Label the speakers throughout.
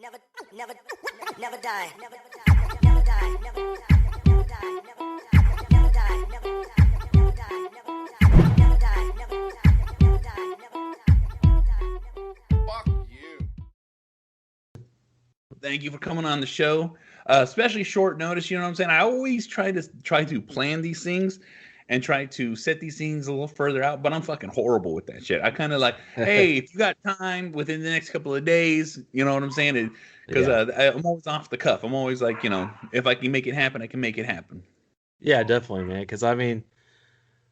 Speaker 1: Never, never, never die. Never die. Never die. Never die. Never die. Never die. Never die. Never die. Never die. Never die.
Speaker 2: Fuck you.
Speaker 3: Thank you for coming on the show, especially short notice. You know what I'm saying? I always try to plan these things and try to set these things a little further out, but I'm fucking horrible with that shit. I kind of like, hey, if you got time within the next couple of days, you know what I'm saying? Because I'm always off the cuff. I'm always like, if I can make it happen, I can make it happen.
Speaker 4: Yeah, definitely, man. Because I mean,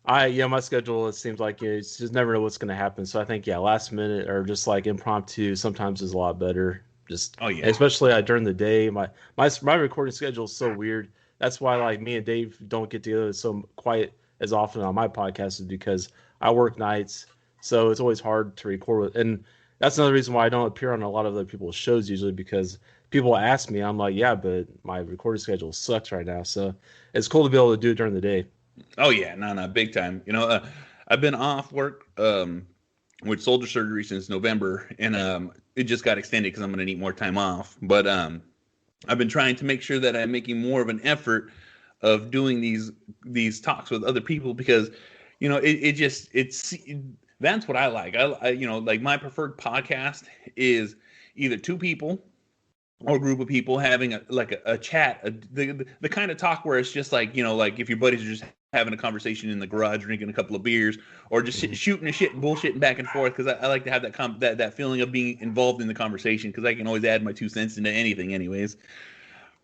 Speaker 4: my schedule, it seems like it's just never know what's going to happen. So I think, last minute or just like impromptu sometimes is a lot better. Just especially during the day. My recording schedule is so weird. That's why like me and Dave don't get together so quite as often on my podcast, is because I work nights, so it's always hard to record with. And that's another reason why I don't appear on a lot of other people's shows usually, because people ask me, I'm like, yeah, but my recording schedule sucks right now. So it's cool to be able to do it during the day.
Speaker 3: Oh yeah, no, big time. I've been off work with shoulder surgery since November, and it just got extended because I'm going to need more time off. But I've been trying to make sure that I'm making more of an effort of doing these talks with other people, because that's what I like. I like my preferred podcast is either two people or a group of people having a chat, the kind of talk where it's just like, like if your buddies are just having a conversation in the garage, drinking a couple of beers, or just shooting the shit and bullshitting back and forth, because I like to have that feeling of being involved in the conversation, because I can always add my 2 cents into anything anyways.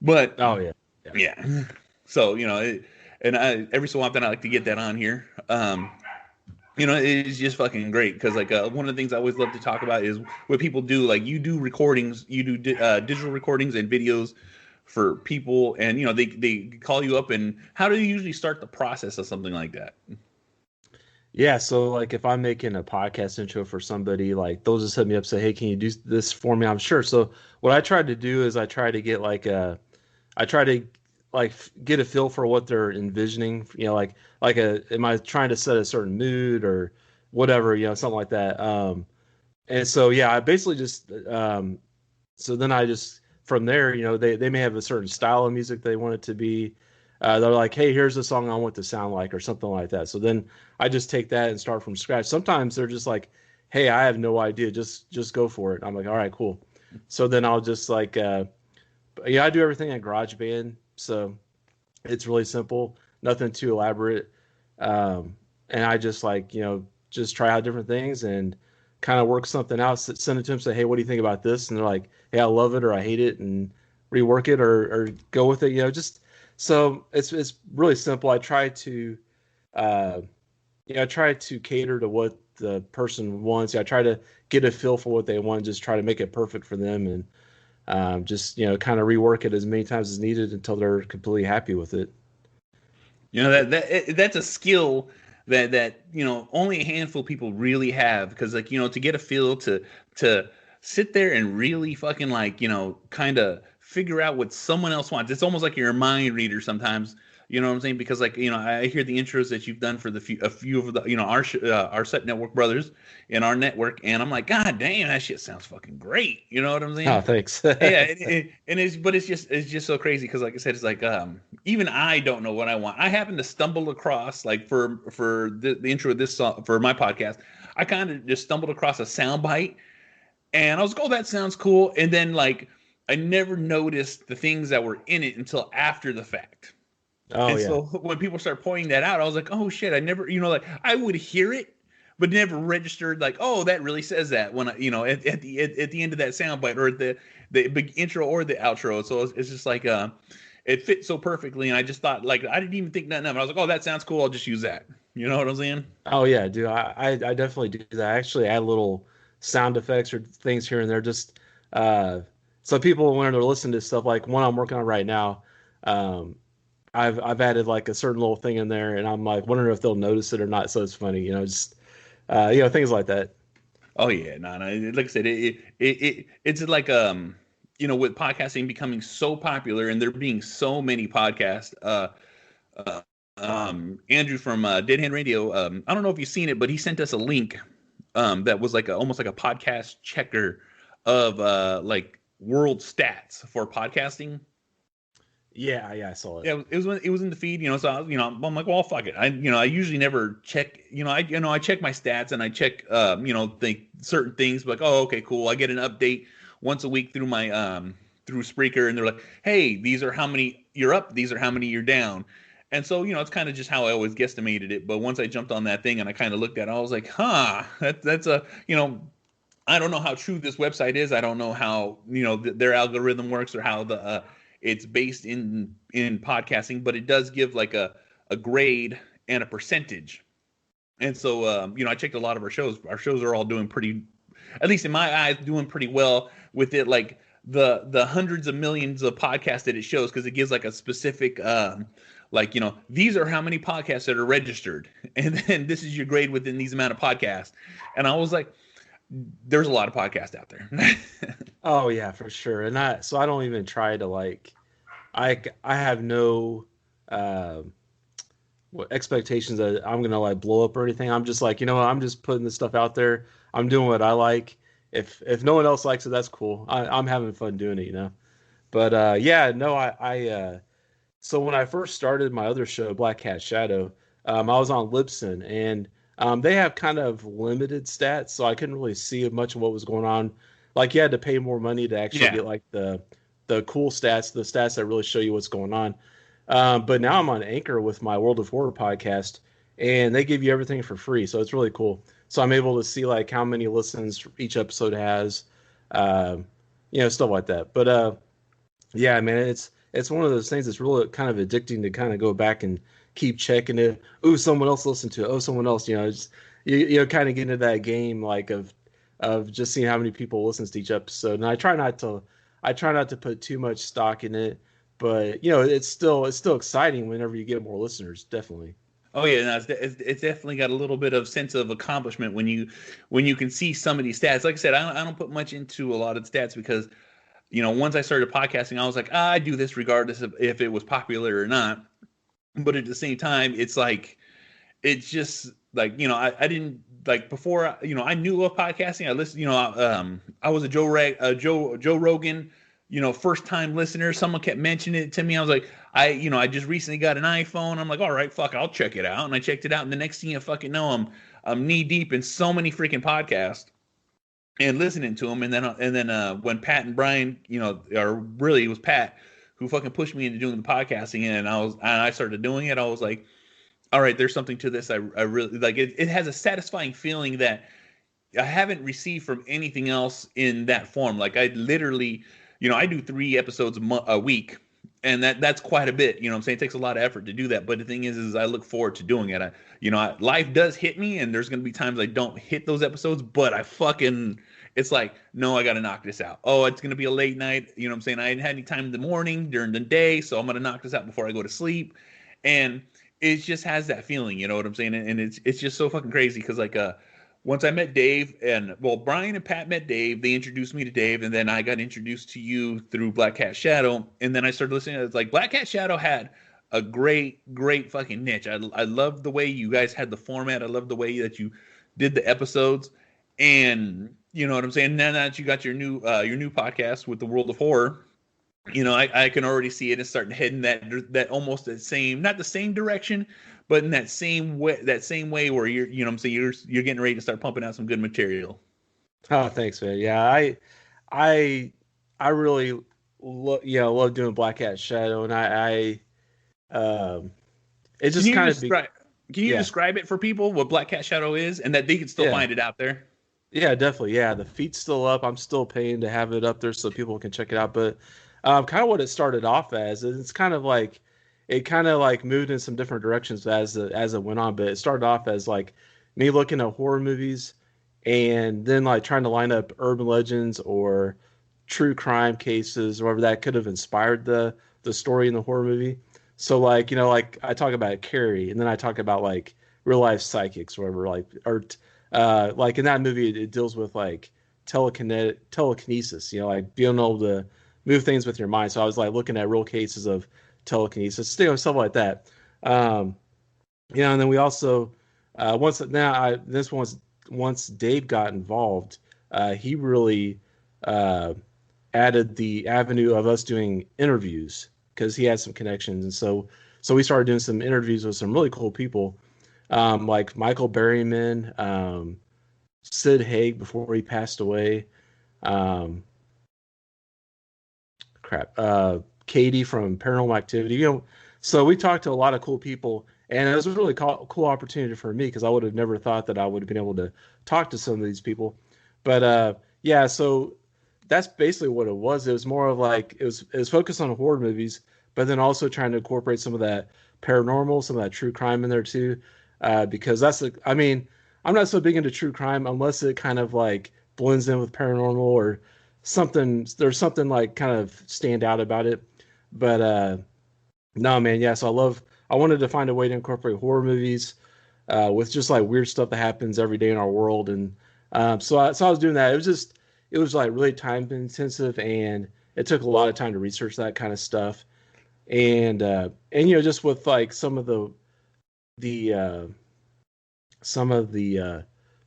Speaker 3: But yeah. So, every so often I like to get that on here. It's just fucking great, because like one of the things I always love to talk about is what people do. Like you do recordings, you do digital recordings and videos for people, and they call you up. And how do you usually start the process of something like that?
Speaker 4: Yeah, so like if I'm making a podcast intro for somebody, like they'll just hit me up, say, hey, can you do this for me? I'm sure. So what I try to do is I try to get get a feel for what they're envisioning, am I trying to set a certain mood or whatever, something like that. And so, I basically just, so then I just, from there, they may have a certain style of music they want it to be. They're like, hey, here's the song I want to sound like, or something like that. So then I just take that and start from scratch. Sometimes they're just like, hey, I have no idea. Just go for it. I'm like, all right, cool. So then I'll just I do everything in GarageBand. So it's really simple, nothing too elaborate. And I just just try out different things and kind of work something out, send it to them, say, hey, what do you think about this? And they're like, hey, I love it, or I hate it, and rework it or go with it, so it's really simple. I try to, cater to what the person wants. I try to get a feel for what they want, just try to make it perfect for them, and just kind of rework it as many times as needed until they're completely happy with it.
Speaker 3: That's a skill that only a handful of people really have, because to get a feel to sit there and really fucking kind of figure out what someone else wants. It's almost like you're a mind reader sometimes. You know what I'm saying? Because I hear the intros that you've done for a few of the our Set Network brothers in our network, and I'm like, God damn, that shit sounds fucking great. You know what I'm saying?
Speaker 4: Oh, thanks.
Speaker 3: It's just so crazy, because like I said, it's like even I don't know what I want. I happen to stumble across for the intro of this song for my podcast. I kind of just stumbled across a soundbite, and I was like, oh, that sounds cool. And then I never noticed the things that were in it until after the fact. So when people start pointing that out, I was like, oh shit, I never, I would hear it, but never registered oh, that really says that when at the end of that soundbite, or at the big intro or the outro. So it's just it fits so perfectly. And I just thought I didn't even think nothing of it. I was like, oh, that sounds cool. I'll just use that. You know what I'm saying?
Speaker 4: Oh yeah, dude. I definitely do that. I actually add little sound effects or things here and there. Just, so people, when they're listening to stuff like one I'm working on right now, I've added a certain little thing in there, and I'm wondering if they'll notice it or not. So it's funny, just things like that.
Speaker 3: Oh yeah, no. Like I said, it's with podcasting becoming so popular, and there being so many podcasts. Andrew from Dead Hand Radio, I don't know if you've seen it, but he sent us a link that was almost like a podcast checker of world stats for podcasting.
Speaker 4: Yeah, I saw it.
Speaker 3: Yeah, it was in the feed, so I'm like, well, fuck it. I usually never check, I check my stats and I check, certain things, like, oh, okay, cool. I get an update once a week through my through Spreaker, and they're like, hey, these are how many you're up, these are how many you're down, and so it's kind of just how I always guesstimated it. But once I jumped on that thing and I kind of looked at it, I was like, that's a I don't know how true this website is. I don't know how their algorithm works or how the it's based in podcasting, but it does give like a grade and a percentage. And so I checked a lot of our shows. Our shows are all doing pretty, at least in my eyes, doing pretty well with it. Like the hundreds of millions of podcasts that it shows, because it gives like a specific these are how many podcasts that are registered, and then this is your grade within these amount of podcasts. And I was like, there's a lot of podcasts out there.
Speaker 4: Oh yeah, for sure. And I don't even try to I have no expectations that I'm gonna like blow up or anything. I'm just like, I'm just putting this stuff out there. I'm doing what I like. If no one else likes it, that's cool. I'm having fun doing it, But so when I first started my other show, Black Cat Shadow, I was on Libsyn, and they have kind of limited stats, so I couldn't really see much of what was going on. Like, you had to pay more money to actually get like the cool stats, the stats that really show you what's going on. But now I'm on Anchor with my World of Horror podcast, and they give you everything for free, so it's really cool. So I'm able to see like how many listens each episode has, stuff like that. But yeah, man, it's one of those things that's really kind of addicting to kind of go back and keep checking it. Ooh, someone else listened to it. Oh, someone else, just, kind of get into that game like of just seeing how many people listens to each episode. And I try not to put too much stock in it, but it's still exciting whenever you get more listeners, definitely.
Speaker 3: Oh yeah, no, it's definitely got a little bit of sense of accomplishment when you can see some of these stats. Like I said, I don't put much into a lot of stats because once I started podcasting, I was like, I do this regardless of if it was popular or not. But at the same time, it's like, it's just like, I didn't like before, I knew of podcasting. I listened, I was a Joe Rogan, first time listener. Someone kept mentioning it to me. I was like, I just recently got an iPhone. I'm like, all right, fuck, I'll check it out. And I checked it out. And the next thing you fucking know, I'm knee deep in so many freaking podcasts and listening to them. And then when Pat and Brian, or really it was Pat who fucking pushed me into doing the podcasting, and I started doing it. I was like, all right, there's something to this. I really like it. It has a satisfying feeling that I haven't received from anything else in that form. Like, I literally, I do 3 episodes a week, and that's quite a bit. I'm saying? It takes a lot of effort to do that. But the thing is I look forward to doing it. Life does hit me, and there's going to be times I don't hit those episodes, but it's like, no, I got to knock this out. Oh, it's going to be a late night. I didn't have any time in the morning, during the day, so I'm going to knock this out before I go to sleep. And it just has that feeling, you know what I'm saying? And it's just so fucking crazy because, like, once I met Dave, and, well, Brian and Pat met Dave, they introduced me to Dave, and then I got introduced to you through Black Cat Shadow, and then I started listening. It's like Black Cat Shadow had a great fucking niche. I loved the way you guys had the format. I loved the way that you did the episodes, and you know what I'm saying? Now that you got your new podcast with the World of Horror, I can already see it. It's starting to head in that almost the same, not the same direction, but in that same way where you're you're getting ready to start pumping out some good material.
Speaker 4: Oh, thanks, man. Yeah, I really love doing Black Cat Shadow, and it just kind of
Speaker 3: can you describe it for people what Black Cat Shadow is, and that they can still find it out there?
Speaker 4: Yeah, definitely. Yeah, the feed's still up. I'm still paying to have it up there so people can check it out. But kind of what it started off as, it's kind of like moved in some different directions as it went on. But it started off as like me looking at horror movies, and then like trying to line up urban legends or true crime cases, or whatever that could have inspired the story in the horror movie. So like like I talk about Carrie, and then I talk about like real life psychics, or whatever, like in that movie, it deals with like telekinesis, like being able to move things with your mind. So I was like looking at real cases of telekinesis, stuff like that. And then we also once Dave got involved, he really added the avenue of us doing interviews because he had some connections, and so we started doing some interviews with some really cool people, like Michael Berryman, Sid Haig before he passed away, um, Katie from Paranormal Activity. So we talked to a lot of cool people, and it was a really cool opportunity for me because I would have never thought that I would have been able to talk to some of these people. But yeah, so that's basically what it was. It was more of like it was focused on horror movies, but then also trying to incorporate some of that paranormal, some of that true crime in there too, because I mean, I'm not so big into true crime unless it kind of like blends in with paranormal or something. There's something like kind of stand out about it. But no, man, yeah. So I wanted to find a way to incorporate horror movies with just like weird stuff that happens every day in our world, and so I was doing that. It was like really time intensive, and it took a lot of time to research that kind of stuff, and just with like some of the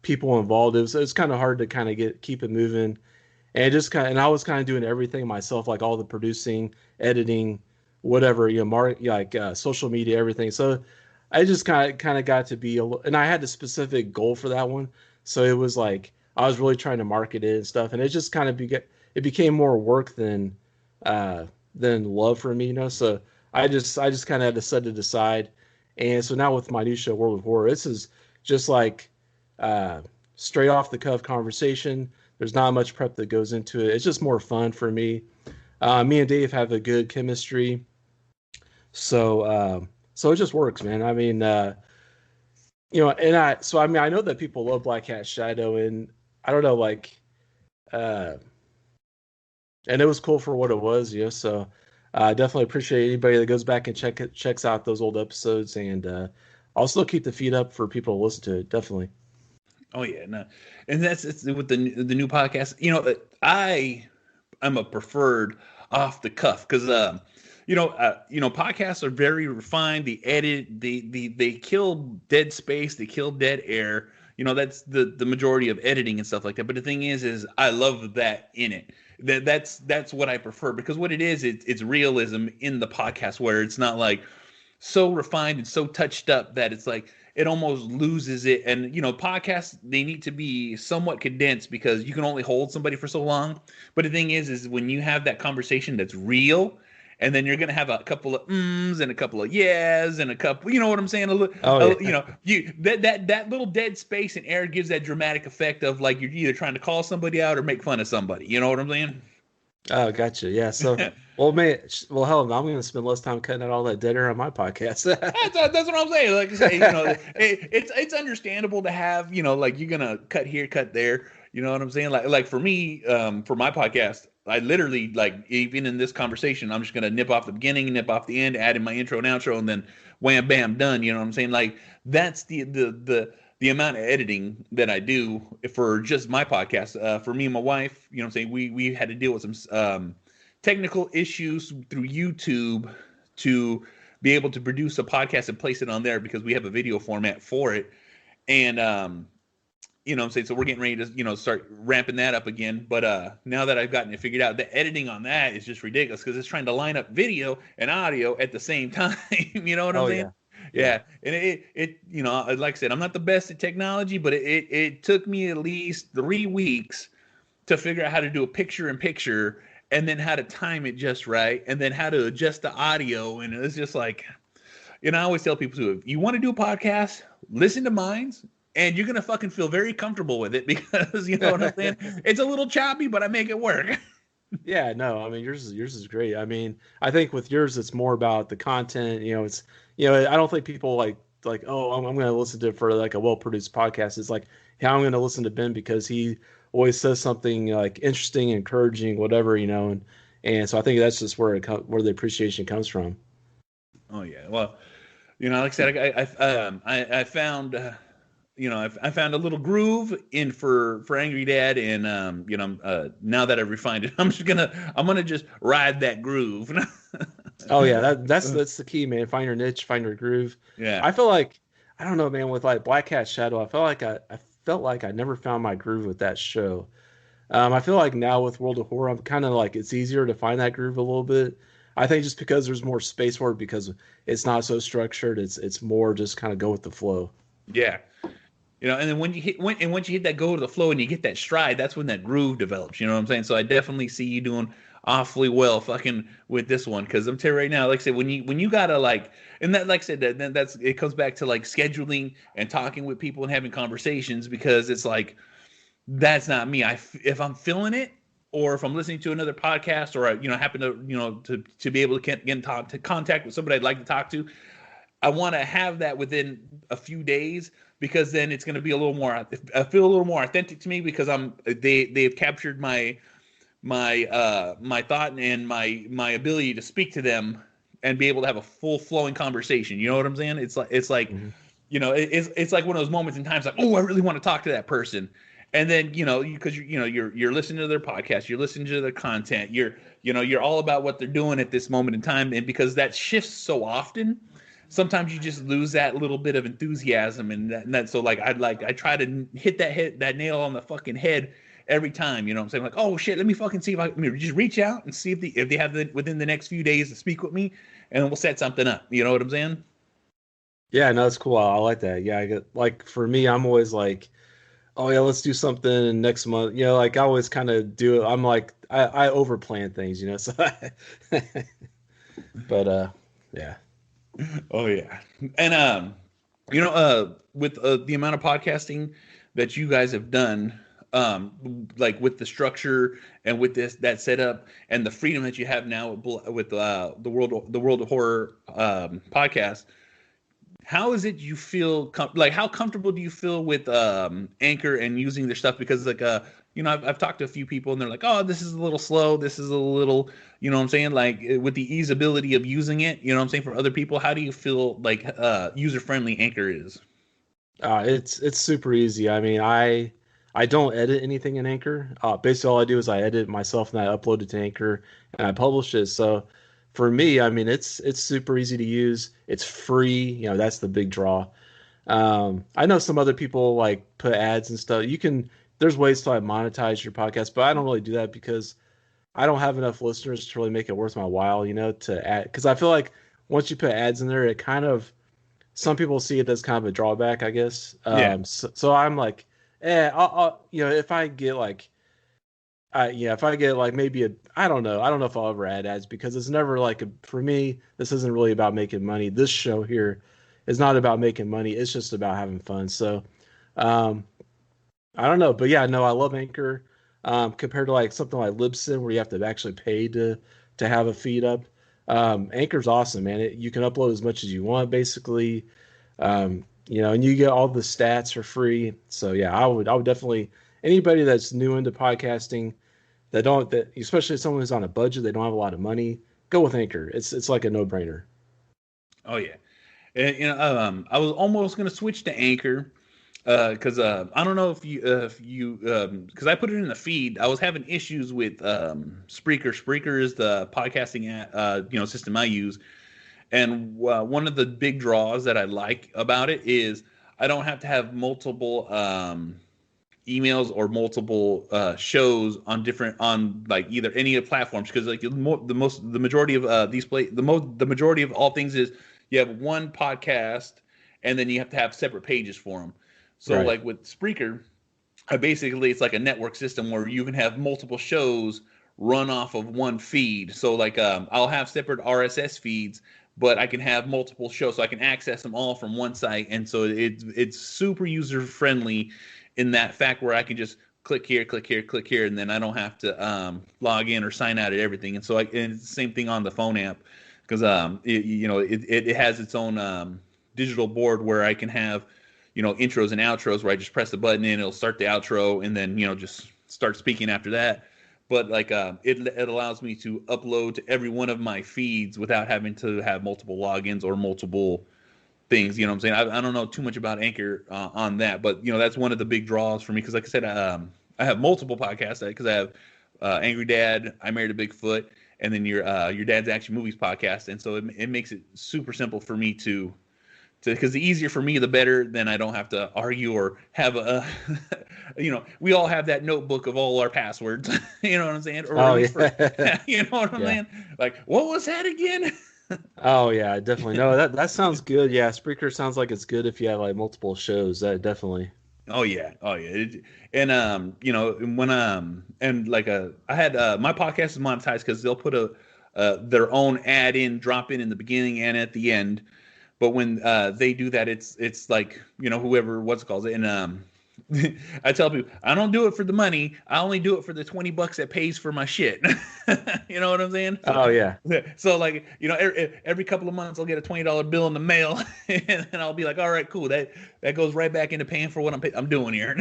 Speaker 4: people involved, it was kind of hard to kind of keep it moving, and I was kind of doing everything myself, like all the producing, editing, whatever, social media, everything. So I just kind of got to be and I had a specific goal for that one. So it was like I was really trying to market it and stuff, and it just kind of it became more work than love for me. So I just kind of had to set it aside. And so now with my new show, World of Horror, this is just like straight off the cuff conversation. There's not much prep that goes into it. It's just more fun for me. Me and Dave have a good chemistry, so it just works, man. I mean, I know that people love Black Cat Shadow, and I don't know, like, and it was cool for what it was, So I definitely appreciate anybody that goes back and checks out those old episodes, and I'll still keep the feed up for people to listen to it, definitely.
Speaker 3: Oh yeah, no, and it's with the new podcast. I'm a preferred off the cuff because podcasts are very refined. They edit, they kill dead space, they kill dead air. That's the majority of editing and stuff like that. But the thing is I love that in it. That's what I prefer, because what it is, it's realism in the podcast, where it's not like so refined and so touched up that it's like it almost loses it. And podcasts, they need to be somewhat condensed because you can only hold somebody for so long. But the thing is when you have that conversation that's real, and then you're gonna have a couple of ums and a couple of yes and a couple, you know what I'm saying? That little dead space and air gives that dramatic effect of like you're either trying to call somebody out or make fun of somebody. You know what I'm saying?
Speaker 4: Oh, gotcha. Yeah. So, hell, I'm going to spend less time cutting out all that dead air on my podcast.
Speaker 3: that's what I'm saying. Like I say, it's understandable to have, like you're gonna cut here, cut there. You know what I'm saying? Like for me, for my podcast, I literally, like, even in this conversation, I'm just gonna nip off the beginning, nip off the end, add in my intro and outro, and then wham, bam, done. You know what I'm saying? Like that's the amount of editing that I do for just my podcast. For me and my wife, you know what I'm saying, we had to deal with some technical issues through YouTube to be able to produce a podcast and place it on there, because we have a video format for it. And you know what I'm saying, so we're getting ready to start ramping that up again. But now that I've gotten it figured out, the editing on that is just ridiculous, because it's trying to line up video and audio at the same time. You know what I'm saying? Yeah. And it like I said, I'm not the best at technology, but it took me at least 3 weeks to figure out how to do a picture-in-picture, and then how to time it just right, and then how to adjust the audio. And it's just like, I always tell people too, if you want to do a podcast, listen to mine, and you're gonna fucking feel very comfortable with it, because you know what I'm saying. It's a little choppy, but I make it work.
Speaker 4: Yeah, no, I mean yours is great. I mean, I think with yours it's more about the content. It's I don't think people like oh, I'm going to listen to it for like a well produced podcast. It's like, yeah, I'm going to listen to Ben because he always says something like interesting, encouraging, whatever, and so I think that's just where the appreciation comes from.
Speaker 3: Oh yeah, well, like I said, I found. I found a little groove in for Angry Dad, and now that I've refined it, I'm gonna just ride that groove.
Speaker 4: Oh yeah, that's the key, man. Find your niche, find your groove.
Speaker 3: Yeah.
Speaker 4: I feel like, I don't know, man, with like Black Cat Shadow, I felt like I never found my groove with that show. I feel like now with World of Horror, I'm kind of like it's easier to find that groove a little bit. I think just because there's more space for it because it's not so structured. It's more just kind of go with the flow.
Speaker 3: Yeah. And then once you hit that go to the flow and you get that stride, that's when that groove develops. You know what I'm saying? So I definitely see you doing awfully well fucking with this one, because I'm telling you right now, like I said, when you gotta like, and that, like I said, that's it comes back to like scheduling and talking with people and having conversations, because it's like that's not me. If I'm feeling it, or if I'm listening to another podcast, or I happen to to be able to get in to contact with somebody I'd like to talk to, I want to have that within a few days, because then it's going to be a little more. I feel a little more authentic to me, because they've captured my thought and my ability to speak to them and be able to have a full flowing conversation. You know what I'm saying? It's like
Speaker 4: Mm-hmm.
Speaker 3: it's like one of those moments in time. It's like, oh, I really want to talk to that person. And then because you're listening to their podcast, you're listening to their content, you're all about what they're doing at this moment in time, and because that shifts so often, sometimes you just lose that little bit of enthusiasm, and that so like I try to hit that nail on the fucking head every time. You know what I'm saying? Like, oh shit, let me fucking see if I can just reach out and see if they have within the next few days to speak with me, and we'll set something up. You know what I'm saying?
Speaker 4: Yeah, no, it's cool. I like that. Yeah, I get like for me, I'm always like, oh yeah, let's do something next month. Like I always kind of do it. I'm like I overplan things, so but yeah.
Speaker 3: Oh yeah, and with the amount of podcasting that you guys have done, like with the structure and with that setup and the freedom that you have now with the World of Horror podcast, how is it you feel like how comfortable do you feel with Anchor and using their stuff? Because like I've talked to a few people and they're like, oh, this is a little slow, this is a little, you know what I'm saying, like with the easeability of using it, you know what I'm saying, for other people, how do you feel like user friendly Anchor is?
Speaker 4: It's super easy. I mean, I don't edit anything in Anchor. Basically, all I do is I edit myself and I upload it to Anchor and I publish it. So for me, I mean, it's super easy to use. It's free. That's the big draw. I know some other people like put ads and stuff. There's ways to like monetize your podcast, but I don't really do that because I don't have enough listeners to really make it worth my while, to add. Because I feel like once you put ads in there, it kind of some people see it as kind of a drawback, I guess.
Speaker 3: Yeah.
Speaker 4: So I'm like, I'll if I get like, if I get like maybe I don't know if I'll ever add ads because it's never like for me, this isn't really about making money. This show here is not about making money. It's just about having fun. So, I don't know, but yeah, no, I love Anchor. Compared to like something like Libsyn where you have to actually pay to have a feed up. Anchor's awesome, man. You can upload as much as you want, basically. And you get all the stats for free. So yeah, I would definitely anybody that's new into podcasting that especially someone who's on a budget, they don't have a lot of money, go with Anchor. It's like a no-brainer.
Speaker 3: Oh yeah. And I was almost gonna switch to Anchor, because I don't know if you because I put it in the feed. I was having issues with Spreaker. Spreaker is the podcasting system I use, and one of the big draws that I like about it is I don't have to have multiple emails or multiple shows on like either any of the platforms, because like the majority of the majority of all things is you have one podcast and then you have to have separate pages for them. So
Speaker 4: Right.
Speaker 3: like with Spreaker, basically it's like a network system where you can have multiple shows run off of one feed. So like I'll have separate RSS feeds, but I can have multiple shows, so I can access them all from one site. And so it's super user friendly in that fact where I can just click here, and then I don't have to log in or sign out at everything. And so and it's the same thing on the phone app, because it has its own digital board where I can have intros and outros where I just press the button and it'll start the outro and then just start speaking after that. But like it allows me to upload to every one of my feeds without having to have multiple logins or multiple things. You know what I'm saying? I don't know too much about Anchor on that, but that's one of the big draws for me, because like I said, I have multiple podcasts because I have Angry Dad, I Married a Bigfoot, and then your Dad's Action Movies podcast, and so it makes it super simple for me to because the easier for me, the better. Then I don't have to argue or have a, we all have that notebook of all our passwords. You know what I'm saying? Or at least you know what I'm saying? Like, what was that again?
Speaker 4: Oh yeah, definitely. No, that sounds good. Yeah, Spreaker sounds like it's good if you have like multiple shows. That definitely.
Speaker 3: Oh yeah. And when and like I had my podcast is monetized because they'll put their own ad in, drop in the beginning and at the end. But when they do that, it's like, whoever, what's it called. And I tell people, I don't do it for the money. I only do it for the $20 that pays for my shit. You know what I'm saying? So,
Speaker 4: oh yeah.
Speaker 3: So like, every couple of months I'll get a $20 bill in the mail, and I'll be like, all right, cool. That goes right back into paying for what I'm doing here.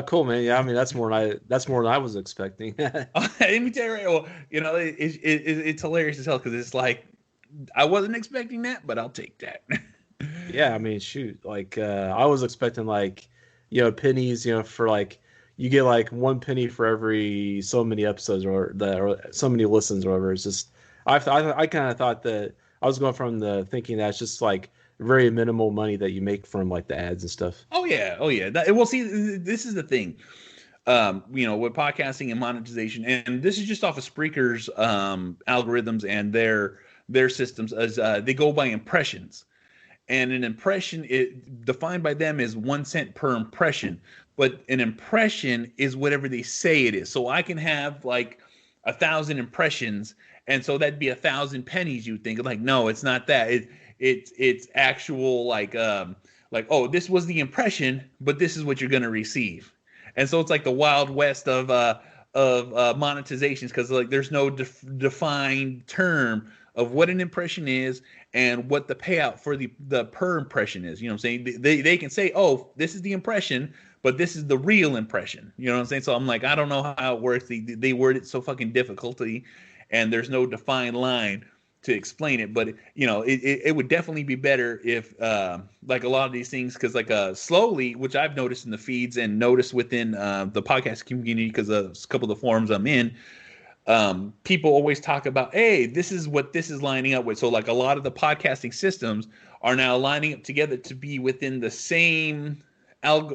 Speaker 4: Cool, man. Yeah, I mean that's more than I was expecting.
Speaker 3: Let me tell you, well, it's hilarious as hell because it's like I wasn't expecting that, but I'll take that.
Speaker 4: Yeah, I mean, shoot, like I was expecting like, pennies, for like you get like 1 penny for every so many episodes or so many listens or whatever. It's just I kind of thought that I was going from the thinking that it's just like very minimal money that you make from like the ads and stuff.
Speaker 3: Oh yeah. Well, see, this is the thing. With podcasting and monetization, and this is just off of Spreaker's algorithms and their systems, as they go by impressions. And an impression, defined by them, is 1 cent per impression. But an impression is whatever they say it is. So I can have like 1,000 impressions, and so that'd be 1,000 pennies. You think like, no, it's not that. It's actual like oh, this was the impression, but this is what you're gonna receive. And so it's like the Wild West of monetizations, because like there's no defined term of what an impression is and what the payout for the per impression is. You know what I'm saying? They can say, oh, this is the impression, but this is the real impression. You know what I'm saying? So I'm like, I don't know how it works. They word it so fucking difficultly, and there's no defined line to explain it. But it would definitely be better if like a lot of these things, because like slowly, which I've noticed in the feeds and noticed within the podcast community, because a couple of the forums I'm in, people always talk about, hey, this is what this is lining up with. So like a lot of the podcasting systems are now lining up together to be within the same data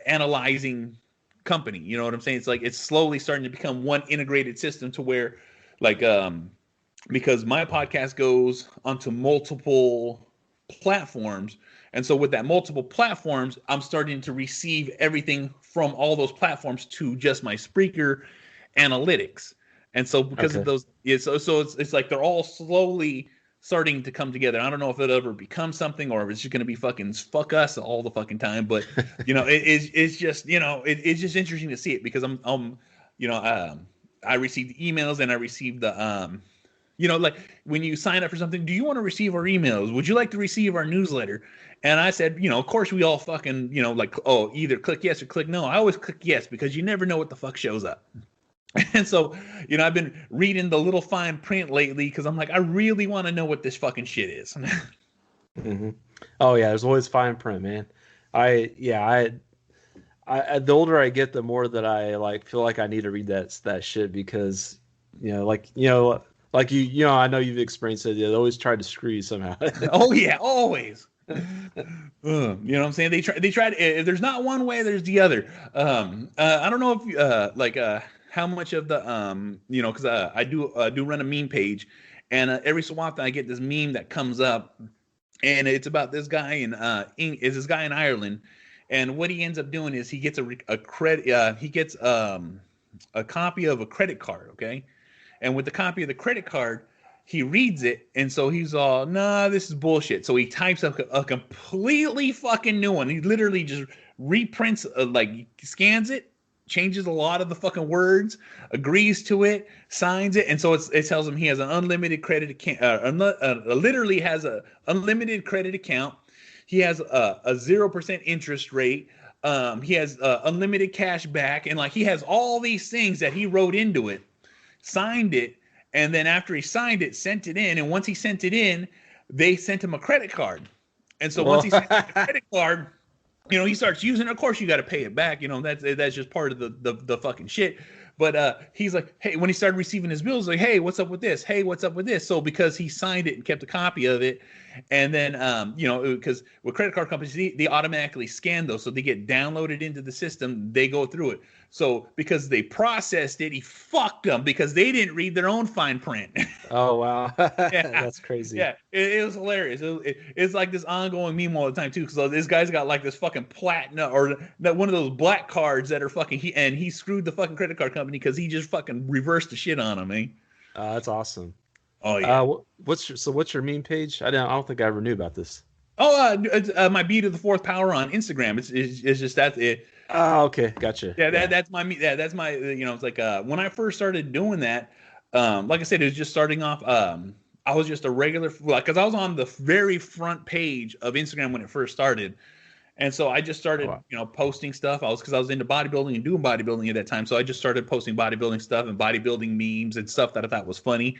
Speaker 3: analyzing company. You know what I'm saying? It's like it's slowly starting to become one integrated system to where like because my podcast goes onto multiple platforms, and so with that multiple platforms, I'm starting to receive everything from all those platforms to just my Spreaker analytics. And so because of those, so it's like they're all slowly starting to come together. I don't know if it'll ever become something, or if it's just going to be fuck us all the fucking time. But it's just it's just interesting to see it, because I received emails, and I received the like when you sign up for something, do you want to receive our emails? Would you like to receive our newsletter? And I said, of course we all fucking, like, oh, either click yes or click no. I always click yes, because you never know what the fuck shows up. And so, I've been reading the little fine print lately, because I'm like, I really want to know what this fucking shit is.
Speaker 4: Mm-hmm. Oh yeah, there's always fine print, man. The older I get, the more that I like feel like I need to read that shit, because I know you've experienced it. They always try to screw you somehow.
Speaker 3: Oh yeah, always. You know what I'm saying? They try to, if there's not one way, there's the other. I don't know if how much of the because I do run a meme page, and every so often I get this meme that comes up, and it's about this guy in Ireland, and what he ends up doing is he gets a credit, he gets a copy of a credit card, okay, and with the copy of the credit card, he reads it, and so he's all, nah, this is bullshit. So he types up a completely fucking new one. He literally just reprints, scans it, changes a lot of the fucking words, agrees to it, signs it, and so it tells him he has an unlimited credit account. Literally has a unlimited credit account. He has a 0% interest rate. He has unlimited cash back, and like he has all these things that he wrote into it, signed it. And then after he signed it, sent it in. And once he sent it in, they sent him a credit card. And so once he sent the credit card, he starts using it. Of course, you got to pay it back. That's just part of the fucking shit. But he's like, hey, when he started receiving his bills, like, hey, what's up with this? Hey, what's up with this? So because he signed it and kept a copy of it, and then because with credit card companies, they automatically scan those, so they get downloaded into the system. They go through it. So because they processed it, he fucked them because they didn't read their own fine print.
Speaker 4: Oh wow,
Speaker 3: Yeah.
Speaker 4: that's crazy.
Speaker 3: Yeah, it was hilarious. It's like this ongoing meme all the time too, because this guy's got like this fucking platinum or that one of those black cards that are fucking he screwed the fucking credit card company because he just fucking reversed the shit on him, eh?
Speaker 4: That's awesome.
Speaker 3: Oh yeah.
Speaker 4: What's your meme page? I don't think I ever knew about this.
Speaker 3: Oh, it's, my B to the fourth power on Instagram. It's just that it.
Speaker 4: Oh, okay, gotcha.
Speaker 3: Yeah, that's my that's my it's like when I first started doing that, like I said, it was just starting off. I was just a regular, like, because I was on the very front page of Instagram when it first started, and so I just started, posting stuff. Because I was into bodybuilding and doing bodybuilding at that time, so I just started posting bodybuilding stuff and bodybuilding memes and stuff that I thought was funny.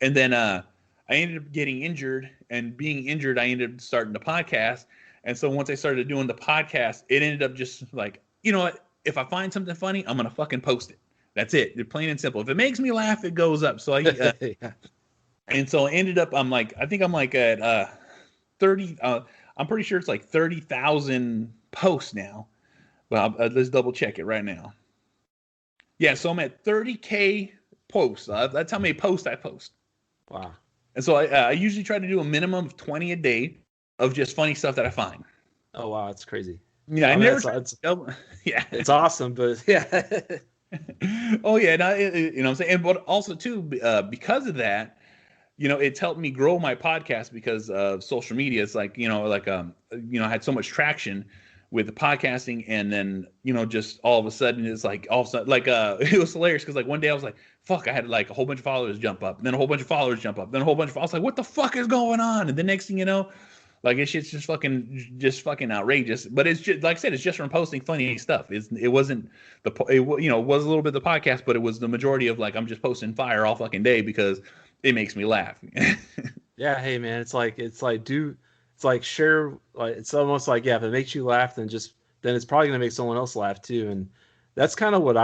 Speaker 3: And then I ended up getting injured, and being injured, I ended up starting the podcast. And so once I started doing the podcast, it ended up just like, you know what? If I find something funny, I'm gonna fucking post it. That's it. They're plain and simple. If it makes me laugh, it goes up. So I.
Speaker 4: Yeah.
Speaker 3: And so I ended up, I think I'm like at 30, I'm pretty sure it's like 30,000 posts now. Well, let's double check it right now. Yeah, so I'm at 30K posts. That's how many posts I post.
Speaker 4: Wow.
Speaker 3: And so I usually try to do a minimum of 20 a day of just funny stuff that I find.
Speaker 4: Oh, wow, that's crazy.
Speaker 3: Yeah, yeah.
Speaker 4: It's awesome, but yeah.
Speaker 3: Oh, yeah, no, you know what I'm saying? But also, too, because of that, it's helped me grow my podcast because of social media. It's like, I had so much traction with the podcasting, and then, just all of a sudden, it's like, it was hilarious because, like, one day I was like, fuck, I had, like, a whole bunch of followers jump up, then a whole bunch of followers jump up, then a whole bunch of, I was like, what the fuck is going on? And the next thing you know, like, it's just fucking outrageous. But it's just, like I said, it's just from posting funny stuff. It wasn't it was a little bit of the podcast, but it was the majority of, like, I'm just posting fire all fucking day because it makes me laugh.
Speaker 4: Yeah, hey man, it's like share, like, it's almost like, yeah, if it makes you laugh, then it's probably gonna make someone else laugh too. And that's kind of what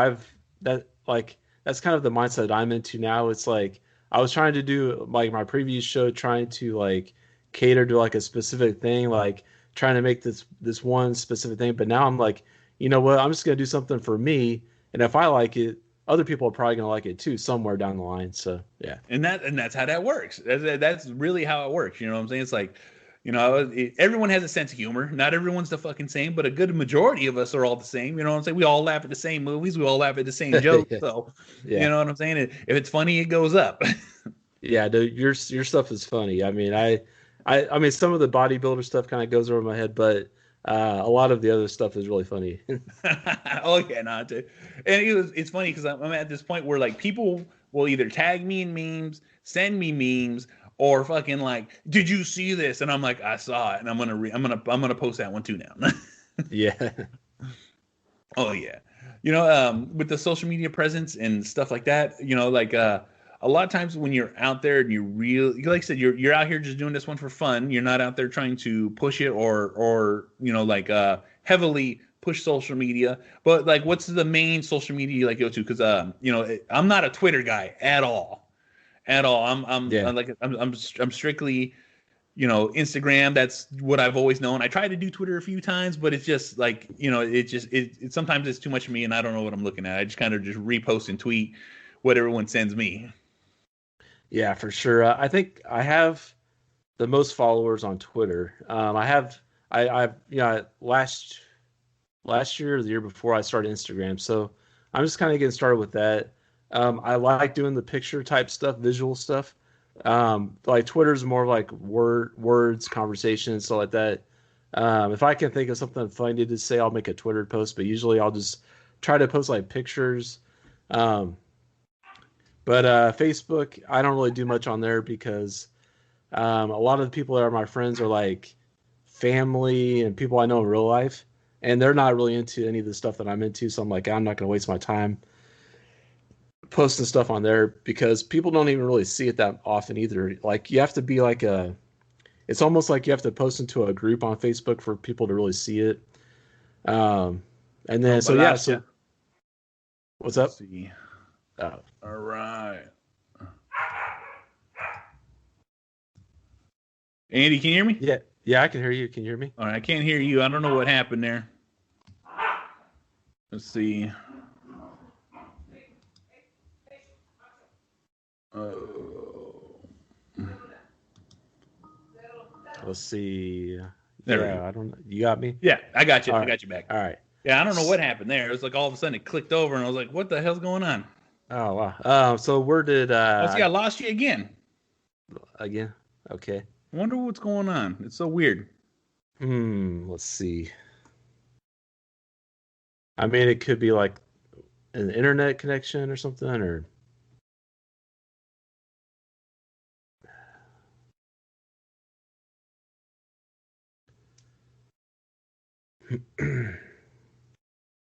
Speaker 4: that's kind of the mindset I'm into now. It's like I was trying to do, like, my previous show, trying to, like, cater to, like, a specific thing, like trying to make this one specific thing. But now I'm like, you know what, I'm just gonna do something for me, and if I like it, other people are probably going to like it too somewhere down the line. So yeah.
Speaker 3: And that's how that works. That's really how it works. You know what I'm saying? It's like, everyone has a sense of humor. Not everyone's the fucking same, but a good majority of us are all the same. You know what I'm saying? We all laugh at the same movies. We all laugh at the same jokes.
Speaker 4: Yeah.
Speaker 3: So,
Speaker 4: Yeah.
Speaker 3: You know what I'm saying? If it's funny, it goes up.
Speaker 4: Yeah, dude, your stuff is funny. I mean, I mean, some of the bodybuilder stuff kind of goes over my head, but a lot of the other stuff is really funny.
Speaker 3: Oh yeah, not to. And it's funny because I'm at this point where, like, people will either tag me in memes, send me memes, or fucking like, did you see this? And I'm like, I saw it, and I'm gonna post that one too now.
Speaker 4: Yeah.
Speaker 3: Oh yeah. With the social media presence and stuff like that, a lot of times when you're out there and like I said, you're out here just doing this one for fun. You're not out there trying to push it or heavily push social media. But, like, what's the main social media you like to go to? Because I'm not a Twitter guy at all. I'm strictly Instagram. That's what I've always known. I tried to do Twitter a few times, but it's just like, it sometimes it's too much for me, and I don't know what I'm looking at. I just kind of just repost and tweet what everyone sends me.
Speaker 4: Yeah, for sure. I think I have the most followers on Twitter. Last year or the year before, I started Instagram, so I'm just kind of getting started with that. I like doing the picture type stuff, visual stuff. Like Twitter's more like words, conversations, stuff like that. If I can think of something funny to say, I'll make a Twitter post, but usually I'll just try to post like pictures. But Facebook, I don't really do much on there because a lot of the people that are my friends are like family and people I know in real life, and they're not really into any of the stuff that I'm into. So I'm like, I'm not going to waste my time posting stuff on there because people don't even really see it that often either. Like, you have to be like it's almost like you have to post into a group on Facebook for people to really see it. And then, What's up?
Speaker 3: Let's see.
Speaker 4: Oh.
Speaker 3: All right. Andy, can you hear me?
Speaker 4: Yeah, I can hear you. Can you hear me?
Speaker 3: All right, I can't hear you. I don't know what happened there. Let's see.
Speaker 4: Let's see.
Speaker 3: There we
Speaker 4: Yeah,
Speaker 3: go.
Speaker 4: I don't know. You got me?
Speaker 3: Yeah, I got you.
Speaker 4: All
Speaker 3: I
Speaker 4: right.
Speaker 3: got you back.
Speaker 4: All right.
Speaker 3: Yeah, I don't know what happened there. It was like all of a sudden it clicked over, and I was like, "What the hell's going on?"
Speaker 4: Oh wow. So where did
Speaker 3: Oh, see, I lost you again.
Speaker 4: again? Okay.
Speaker 3: I wonder what's going on. It's so weird.
Speaker 4: Let's see. I mean, it could be like an internet connection or something, or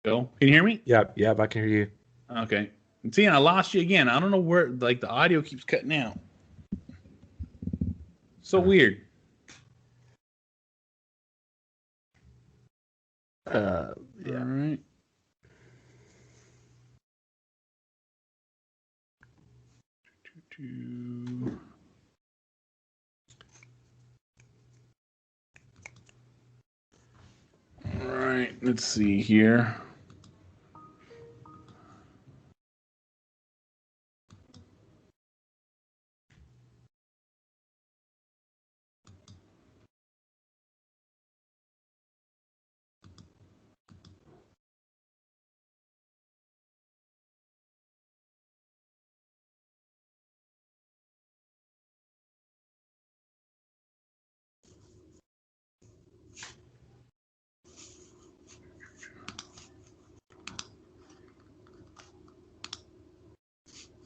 Speaker 3: Bill, can you hear me?
Speaker 4: yeah, I can hear you.
Speaker 3: Okay. See, I lost you again. I don't know where. Like the audio keeps cutting out. So weird.
Speaker 4: Yeah.
Speaker 3: All right. All right. Let's see here.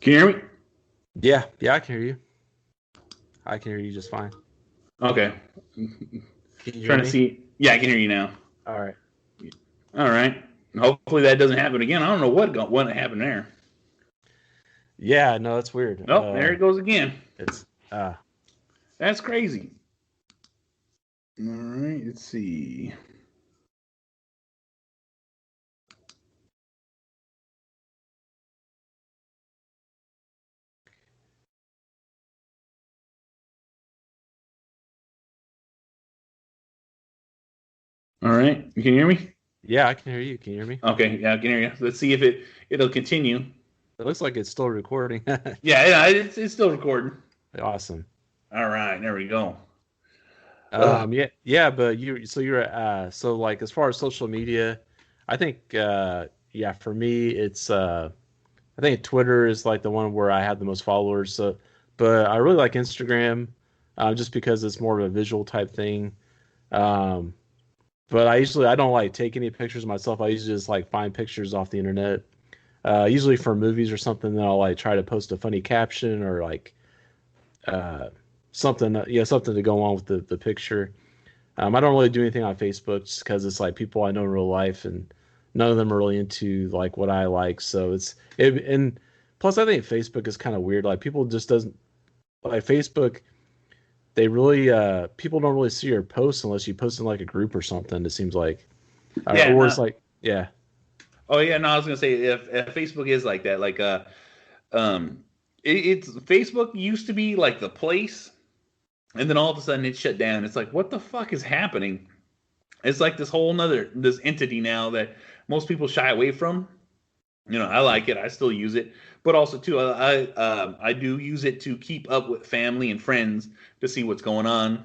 Speaker 3: Can you hear me?
Speaker 4: Yeah, I can hear you. I can hear you just fine.
Speaker 3: Okay.
Speaker 4: Can you hear
Speaker 3: Trying
Speaker 4: me?
Speaker 3: to see. Yeah, I can hear you now.
Speaker 4: All right.
Speaker 3: All right. Hopefully that doesn't happen again. I don't know what happened there.
Speaker 4: Yeah, no, that's weird.
Speaker 3: Nope, there it goes again.
Speaker 4: It's
Speaker 3: That's crazy. All right, let's see. All right, you can hear me?
Speaker 4: yeah, I can hear you. Can you hear me?
Speaker 3: Okay, yeah, I can hear you. Let's see if it'll continue.
Speaker 4: It looks like it's still recording.
Speaker 3: Yeah, it's still recording.
Speaker 4: Awesome.
Speaker 3: All right, there we go.
Speaker 4: Yeah, but so like as far as social media, I think yeah, for me it's I think Twitter is like the one where I have the most followers. So, but I really like Instagram, just because it's more of a visual type thing. Um, but I don't like take any pictures of myself. I usually just like find pictures off the internet. Usually for movies or something, then I'll like try to post a funny caption or like uh, something, something to go on with the picture. I don't really do anything on Facebook just because it's like people I know in real life, and none of them are really into like what I like. So and plus I think Facebook is kind of weird. Like people just doesn't like Facebook. They really people don't really see your posts unless you post in like a group or something. It seems like,
Speaker 3: Yeah,
Speaker 4: or it's like yeah.
Speaker 3: Oh yeah, no, I was gonna say if Facebook is like that, like um, it's Facebook used to be like the place, and then all of a sudden it shut down. It's like what the fuck is happening? It's like this entity now that most people shy away from. You know, I like it. I still use it, but also too, I do use it to keep up with family and friends to see what's going on.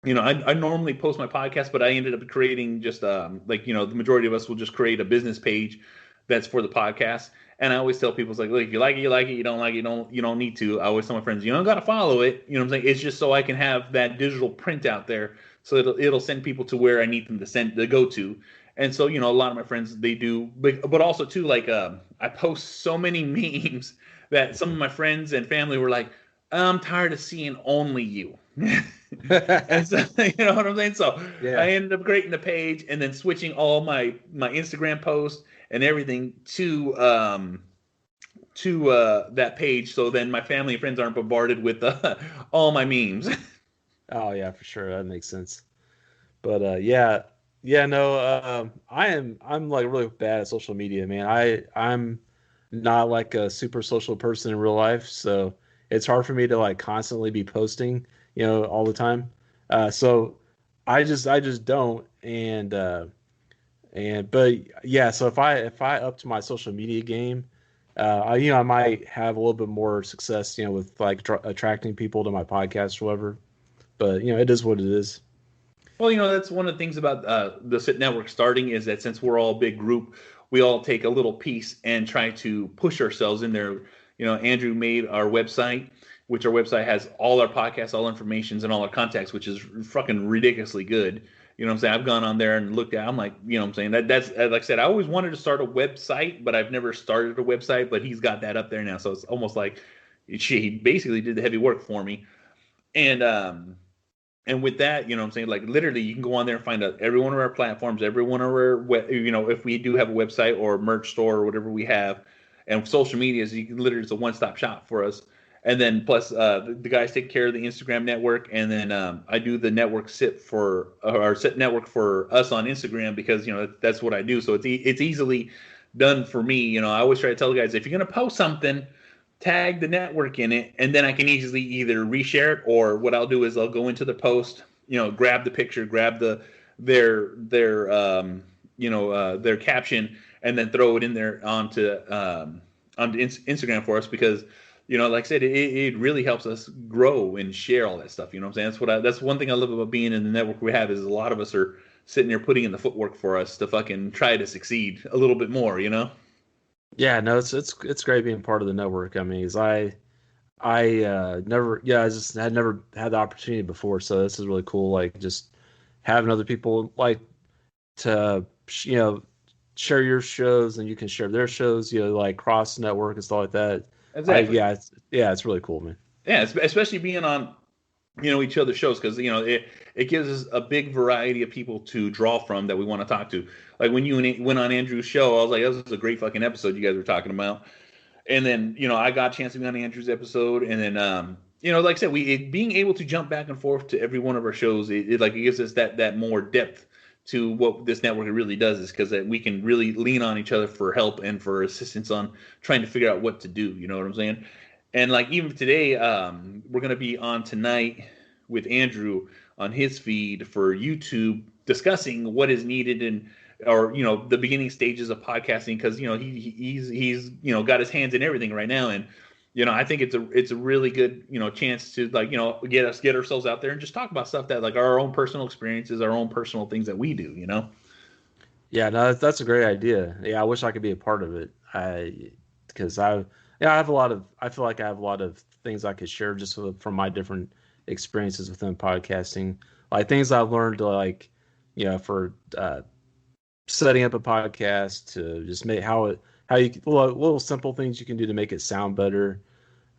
Speaker 3: You know, I normally post my podcast, but I ended up creating just like the majority of us will just create a business page that's for the podcast. And I always tell people, it's like, look, if you like it, you like it. You don't like it, you don't need to. I always tell my friends, you don't got to follow it. You know what I'm saying? It's just so I can have that digital print out there, so it'll send people to where I need them to go to. And so a lot of my friends they do, but also too like I post so many memes that some of my friends and family were like, I'm tired of seeing only you. And so, you know what I'm saying? So
Speaker 4: Yeah.
Speaker 3: I ended up creating a page and then switching all my Instagram posts and everything to that page. So then my family and friends aren't bombarded with all my memes.
Speaker 4: Oh yeah, for sure. That makes sense. But yeah, no, I'm like really bad at social media, man. not like a super social person in real life, so it's hard for me to like constantly be posting, all the time. So I just don't, but yeah. So if I up to my social media game, I might have a little bit more success, with like attracting people to my podcast or whatever. But it is what it is.
Speaker 3: Well, that's one of the things about the Sit Network starting is that since we're all a big group, we all take a little piece and try to push ourselves in there. Andrew made our website, which our website has all our podcasts, all informations, and all our contacts, which is fucking ridiculously good. You know what I'm saying? I've gone on there and looked at. I'm like, you know what I'm saying? That's like I said, I always wanted to start a website, but I've never started a website. But he's got that up there now, so it's almost like he basically did the heavy work for me. And with that, you know what I'm saying? Like literally you can go on there and find out every one of our platforms, every one of our, if we do have a website or a merch store or whatever we have, and social medias, you can literally, it's a one-stop shop for us. And then plus the guys take care of the Instagram network. And then I do the network sit network for us on Instagram because, that's what I do. So it's easily done for me. I always try to tell the guys, if you're going to post something, tag the network in it, and then I can easily either reshare it, or what I'll do is I'll go into the post, grab the picture, grab their caption, and then throw it in there onto Instagram for us because, like I said, it really helps us grow and share all that stuff. You know what I'm saying? That's one thing I love about being in the network we have is a lot of us are sitting there putting in the footwork for us to fucking try to succeed a little bit more,
Speaker 4: Yeah, no, it's great being part of the network. I mean, I just had never had the opportunity before, so this is really cool. Like just having other people like to share your shows and you can share their shows, like cross network and stuff like that.
Speaker 3: Exactly.
Speaker 4: It's really cool, man.
Speaker 3: Yeah, especially being on each other's shows because it gives us a big variety of people to draw from that we want to talk to. Like when you went on Andrew's show, I was like, this is a great fucking episode you guys were talking about. And then I got a chance to be on Andrew's episode, and then like I said, being able to jump back and forth to every one of our shows, it gives us that more depth to what this network really does, is because we can really lean on each other for help and for assistance on trying to figure out what to do. You know what I'm saying? And like even today, we're gonna be on tonight with Andrew on his feed for YouTube discussing what is needed or the beginning stages of podcasting because he's got his hands in everything right now, and I think it's a really good chance to like get ourselves out there and just talk about stuff that like our own personal experiences, our own personal things that we do.
Speaker 4: Yeah, no, that's a great idea. Yeah, I wish I could be a part of it. Because I feel like I have a lot of things I could share just from my different experiences within podcasting, like things I've learned, like for setting up a podcast, to just make how you little simple things you can do to make it sound better.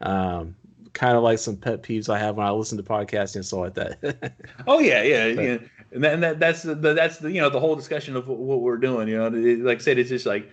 Speaker 4: Kind of like some pet peeves I have when I listen to podcasting and stuff like that.
Speaker 3: Oh yeah. And that's the whole discussion of what we're doing. Like I said, it's just like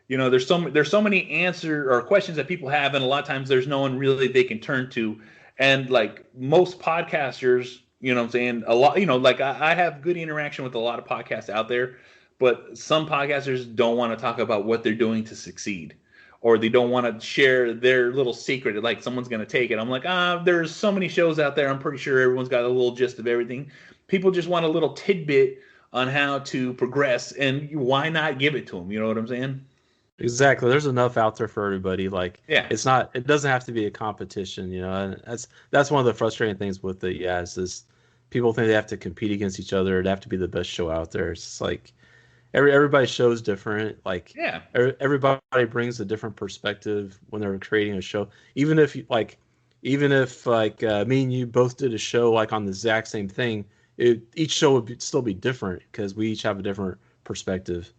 Speaker 3: there's so many answers or questions that people have, and a lot of times there's no one really they can turn to. And like most podcasters, what I'm saying, a lot, like I have good interaction with a lot of podcasts out there, but some podcasters don't want to talk about what they're doing to succeed, or they don't want to share their little secret. Like someone's going to take it. I'm like, there's so many shows out there. I'm pretty sure everyone's got a little gist of everything. People just want a little tidbit on how to progress, and why not give it to them? You know what I'm saying?
Speaker 4: Exactly. There's enough out there for everybody. Like,
Speaker 3: yeah,
Speaker 4: it doesn't have to be a competition, and that's one of the frustrating things with it. Yeah, is this people think they have to compete against each other. It'd have to be the best show out there. It's like everybody's show is different. Like,
Speaker 3: yeah,
Speaker 4: everybody brings a different perspective when they're creating a show. Even if me and you both did a show like on the exact same thing, each show would still be different because we each have a different perspective.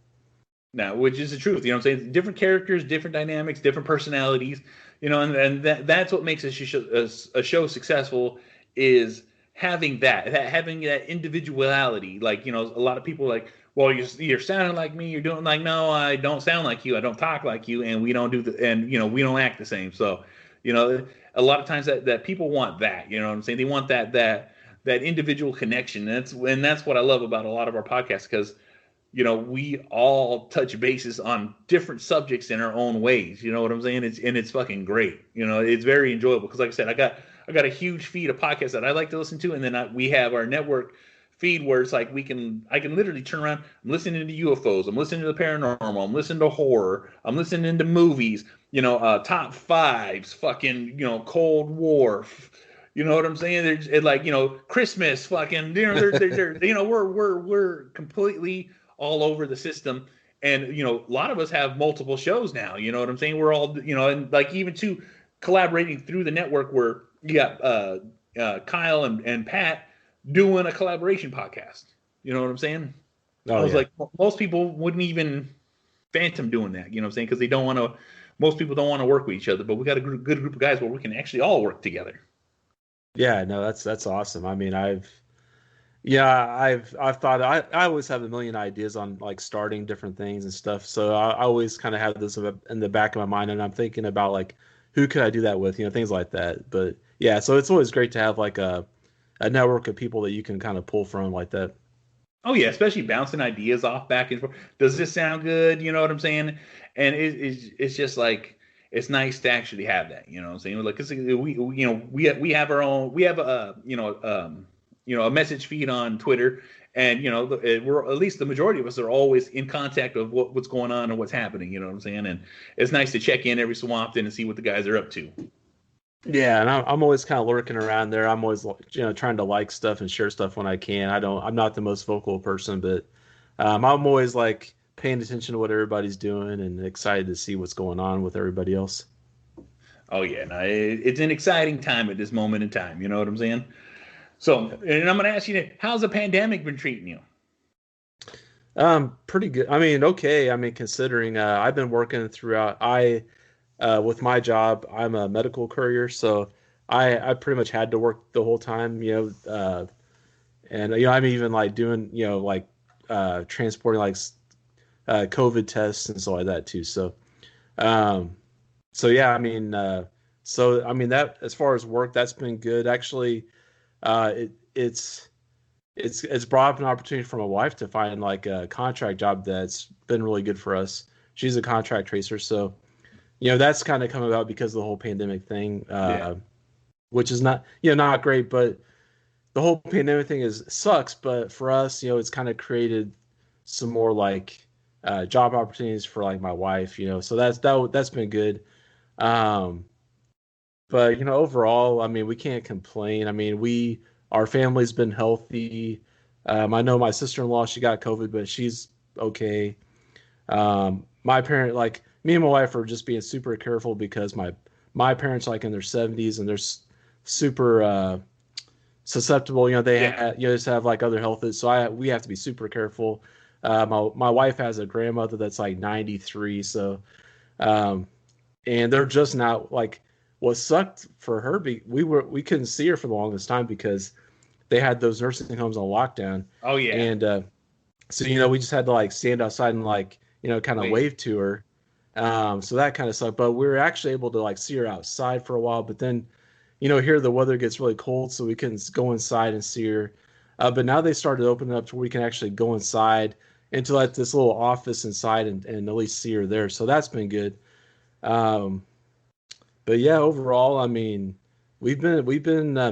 Speaker 3: Now, which is the truth, what I'm saying? Different characters, different dynamics, different personalities, and that's what makes a show successful, is having that individuality. Like, a lot of people like, well, you're sounding like me, you're doing like, no, I don't sound like you, I don't talk like you, and we don't do we don't act the same. So, a lot of times that people want that, what I'm saying? They want that individual connection. And that's what I love about a lot of our podcasts, because we all touch bases on different subjects in our own ways. You know what I'm saying? It's fucking great. It's very enjoyable because, like I said, I got a huge feed of podcasts that I like to listen to, and then we have our network feed where it's like I can literally turn around. I'm listening to UFOs. I'm listening to the paranormal. I'm listening to horror. I'm listening to movies. Top fives, fucking Cold War. You know what I'm saying? There's like Christmas, fucking we're completely all over the system, and a lot of us have multiple shows now. You know what I'm saying? We're all and like even too collaborating through the network where you got Kyle and Pat doing a collaboration podcast. You know what I'm saying?
Speaker 4: Oh,
Speaker 3: I was
Speaker 4: yeah.
Speaker 3: like, most people wouldn't even phantom doing that. You know what I'm saying? Because they don't want to. Most people don't want to work with each other, but we got a good group of guys where we can actually all work together.
Speaker 4: Yeah, no, that's awesome. I mean, I've thought I always have a million ideas on like starting different things and stuff. So I always kind of have this in the back of my mind, and I'm thinking about like who could I do that with, things like that. But yeah, so it's always great to have like a network of people that you can kind of pull from like that.
Speaker 3: Oh yeah, especially bouncing ideas off back and forth. Does this sound good? You know what I'm saying? And it's just like it's nice to actually have that. You know what I'm saying? Like, 'cause we have our own. We have a message feed on Twitter, and we're at least the majority of us are always in contact of what's going on and what's happening. You know what I'm saying? And it's nice to check in every so often and see what the guys are up to.
Speaker 4: Yeah, and I'm always kind of lurking around there. I'm always trying to like stuff and share stuff when I can. I'm not the most vocal person, but I'm always like paying attention to what everybody's doing and excited to see what's going on with everybody else.
Speaker 3: Oh yeah, no, it's an exciting time at this moment in time. You know what I'm saying? So, and I'm going to ask you, how's the pandemic been treating you?
Speaker 4: Pretty good. I mean, okay. I mean, considering I've been working throughout. With my job, I'm a medical courier, so I pretty much had to work the whole time. And I'm even like doing like transporting like COVID tests and stuff like that too. So yeah, I mean, that as far as work, that's been good. Actually, it's brought up an opportunity for my wife to find like a contract job that's been really good for us. She's a contract tracer, so that's kind of come about because of the whole pandemic thing, which is not great. But the whole pandemic thing sucks. But for us, it's kind of created some more like job opportunities for like my wife. So that's been good. But overall, I mean, we can't complain. I mean, our family's been healthy. I know my sister-in-law, she got COVID, but she's okay. My parent, like me and my wife, are just being super careful because my parents, like in their 70s, and they're super susceptible. They just have like other health issues, so we have to be super careful. My wife has a grandmother that's like 93, so and they're just not like. What sucked for her, we couldn't see her for the longest time because they had those nursing homes on lockdown.
Speaker 3: Oh yeah,
Speaker 4: and so we just had to like stand outside and like kind of wave to her. So that kind of sucked, but we were actually able to like see her outside for a while. But then, here the weather gets really cold, so we couldn't go inside and see her. But now they started opening up to where we can actually go inside into like this little office inside and at least see her there. So that's been good. But yeah, overall, I mean, we've been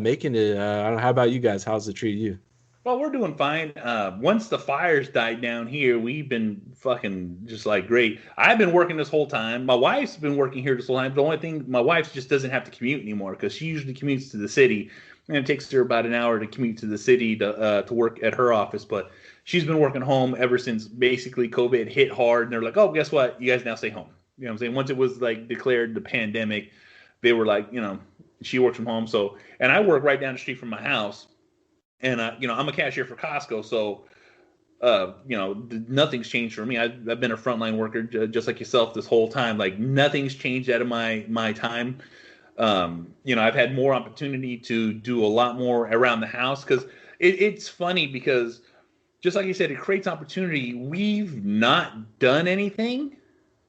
Speaker 4: making it. I don't know. How about you guys? How's it treated you?
Speaker 3: well, we're doing fine. Once the fires died down here, we've been fucking just like great. I've been working this whole time. My wife's been working here this whole time. The only thing, my wife just doesn't have to commute anymore because she usually commutes to the city, and it takes her about an hour to commute to the city to work at her office. But she's been working home ever since basically COVID hit hard, and they're like, "Oh, guess what? You guys now stay home." You know what I'm saying? Once it was like declared the pandemic, they were like, she works from home. So, and I work right down the street from my house, and I'm a cashier for Costco. So, nothing's changed for me. I've been a frontline worker just like yourself this whole time. Like nothing's changed out of my time. I've had more opportunity to do a lot more around the house because it's funny because just like you said, it creates opportunity. We've not done anything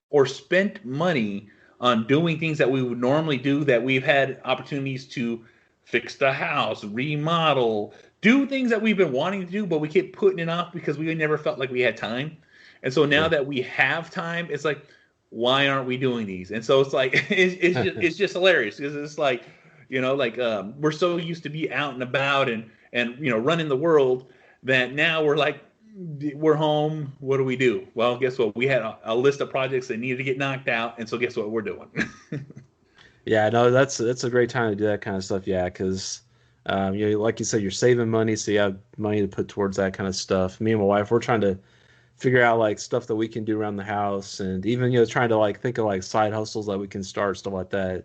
Speaker 3: or spent money on doing things that we would normally do, that we've had opportunities to fix the house, remodel, do things that we've been wanting to do, but we keep putting it off because we never felt like we had time. And so now that we have time, it's like, why aren't we doing these? And so it's like it's just hilarious because it's like, we're so used to be out and about and running the world that now we're like, we're home. What do we do? Well, guess what? We had a list of projects that needed to get knocked out, and so guess what we're doing?
Speaker 4: Yeah, no, that's a great time to do that kind of stuff. Yeah, because like you said, you're saving money, so you have money to put towards that kind of stuff. Me and my wife, we're trying to figure out like stuff that we can do around the house, and even trying to like think of like side hustles that we can start, stuff like that.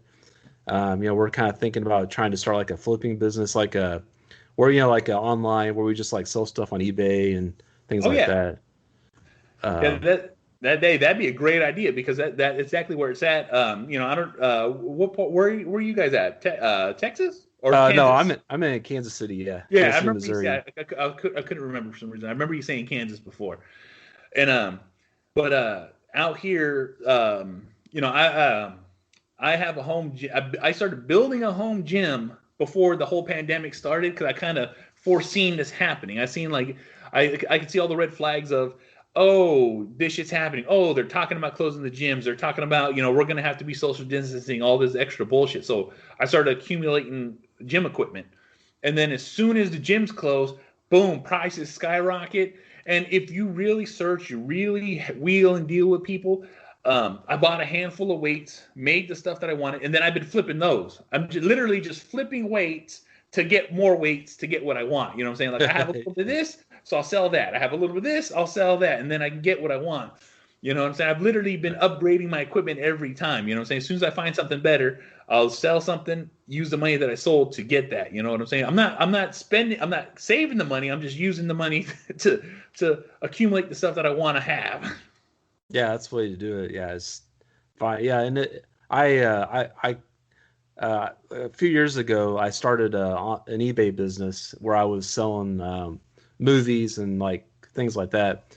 Speaker 4: We're kind of thinking about trying to start like a flipping business, like like a online where we just like sell stuff on eBay and things that.
Speaker 3: That'd be a great idea because that exactly where it's at. I don't. What part? Where are you guys at? Texas or Kansas?
Speaker 4: No, I'm in Kansas City. Yeah.
Speaker 3: Yeah, I remember. Missouri. I couldn't remember for some reason. I remember you saying Kansas before, and but out here, I have a home gym. I started building a home gym before the whole pandemic started because I kind of foreseen this happening. I seen like I could see all the red flags of, oh, this shit's happening. Oh, they're talking about closing the gyms. They're talking about, we're going to have to be social distancing, all this extra bullshit. So I started accumulating gym equipment. And then as soon as the gyms close, boom, prices skyrocket. And if you really search, you really wheel and deal with people. I bought a handful of weights, made the stuff that I wanted, and then I've been flipping those. I'm literally just flipping weights to get more weights to get what I want. You know what I'm saying? Like I have a little bit of this, so I'll sell that. I have a little bit of this, I'll sell that, and then I can get what I want. You know what I'm saying? I've literally been upgrading my equipment every time. You know what I'm saying? As soon as I find something better, I'll sell something, use the money that I sold to get that. You know what I'm saying? I'm not saving the money. I'm just using the money to accumulate the stuff that I want to have.
Speaker 4: Yeah, that's the way to do it. Yeah, it's fine. Yeah, and a few years ago, I started an eBay business where I was selling movies and like things like that,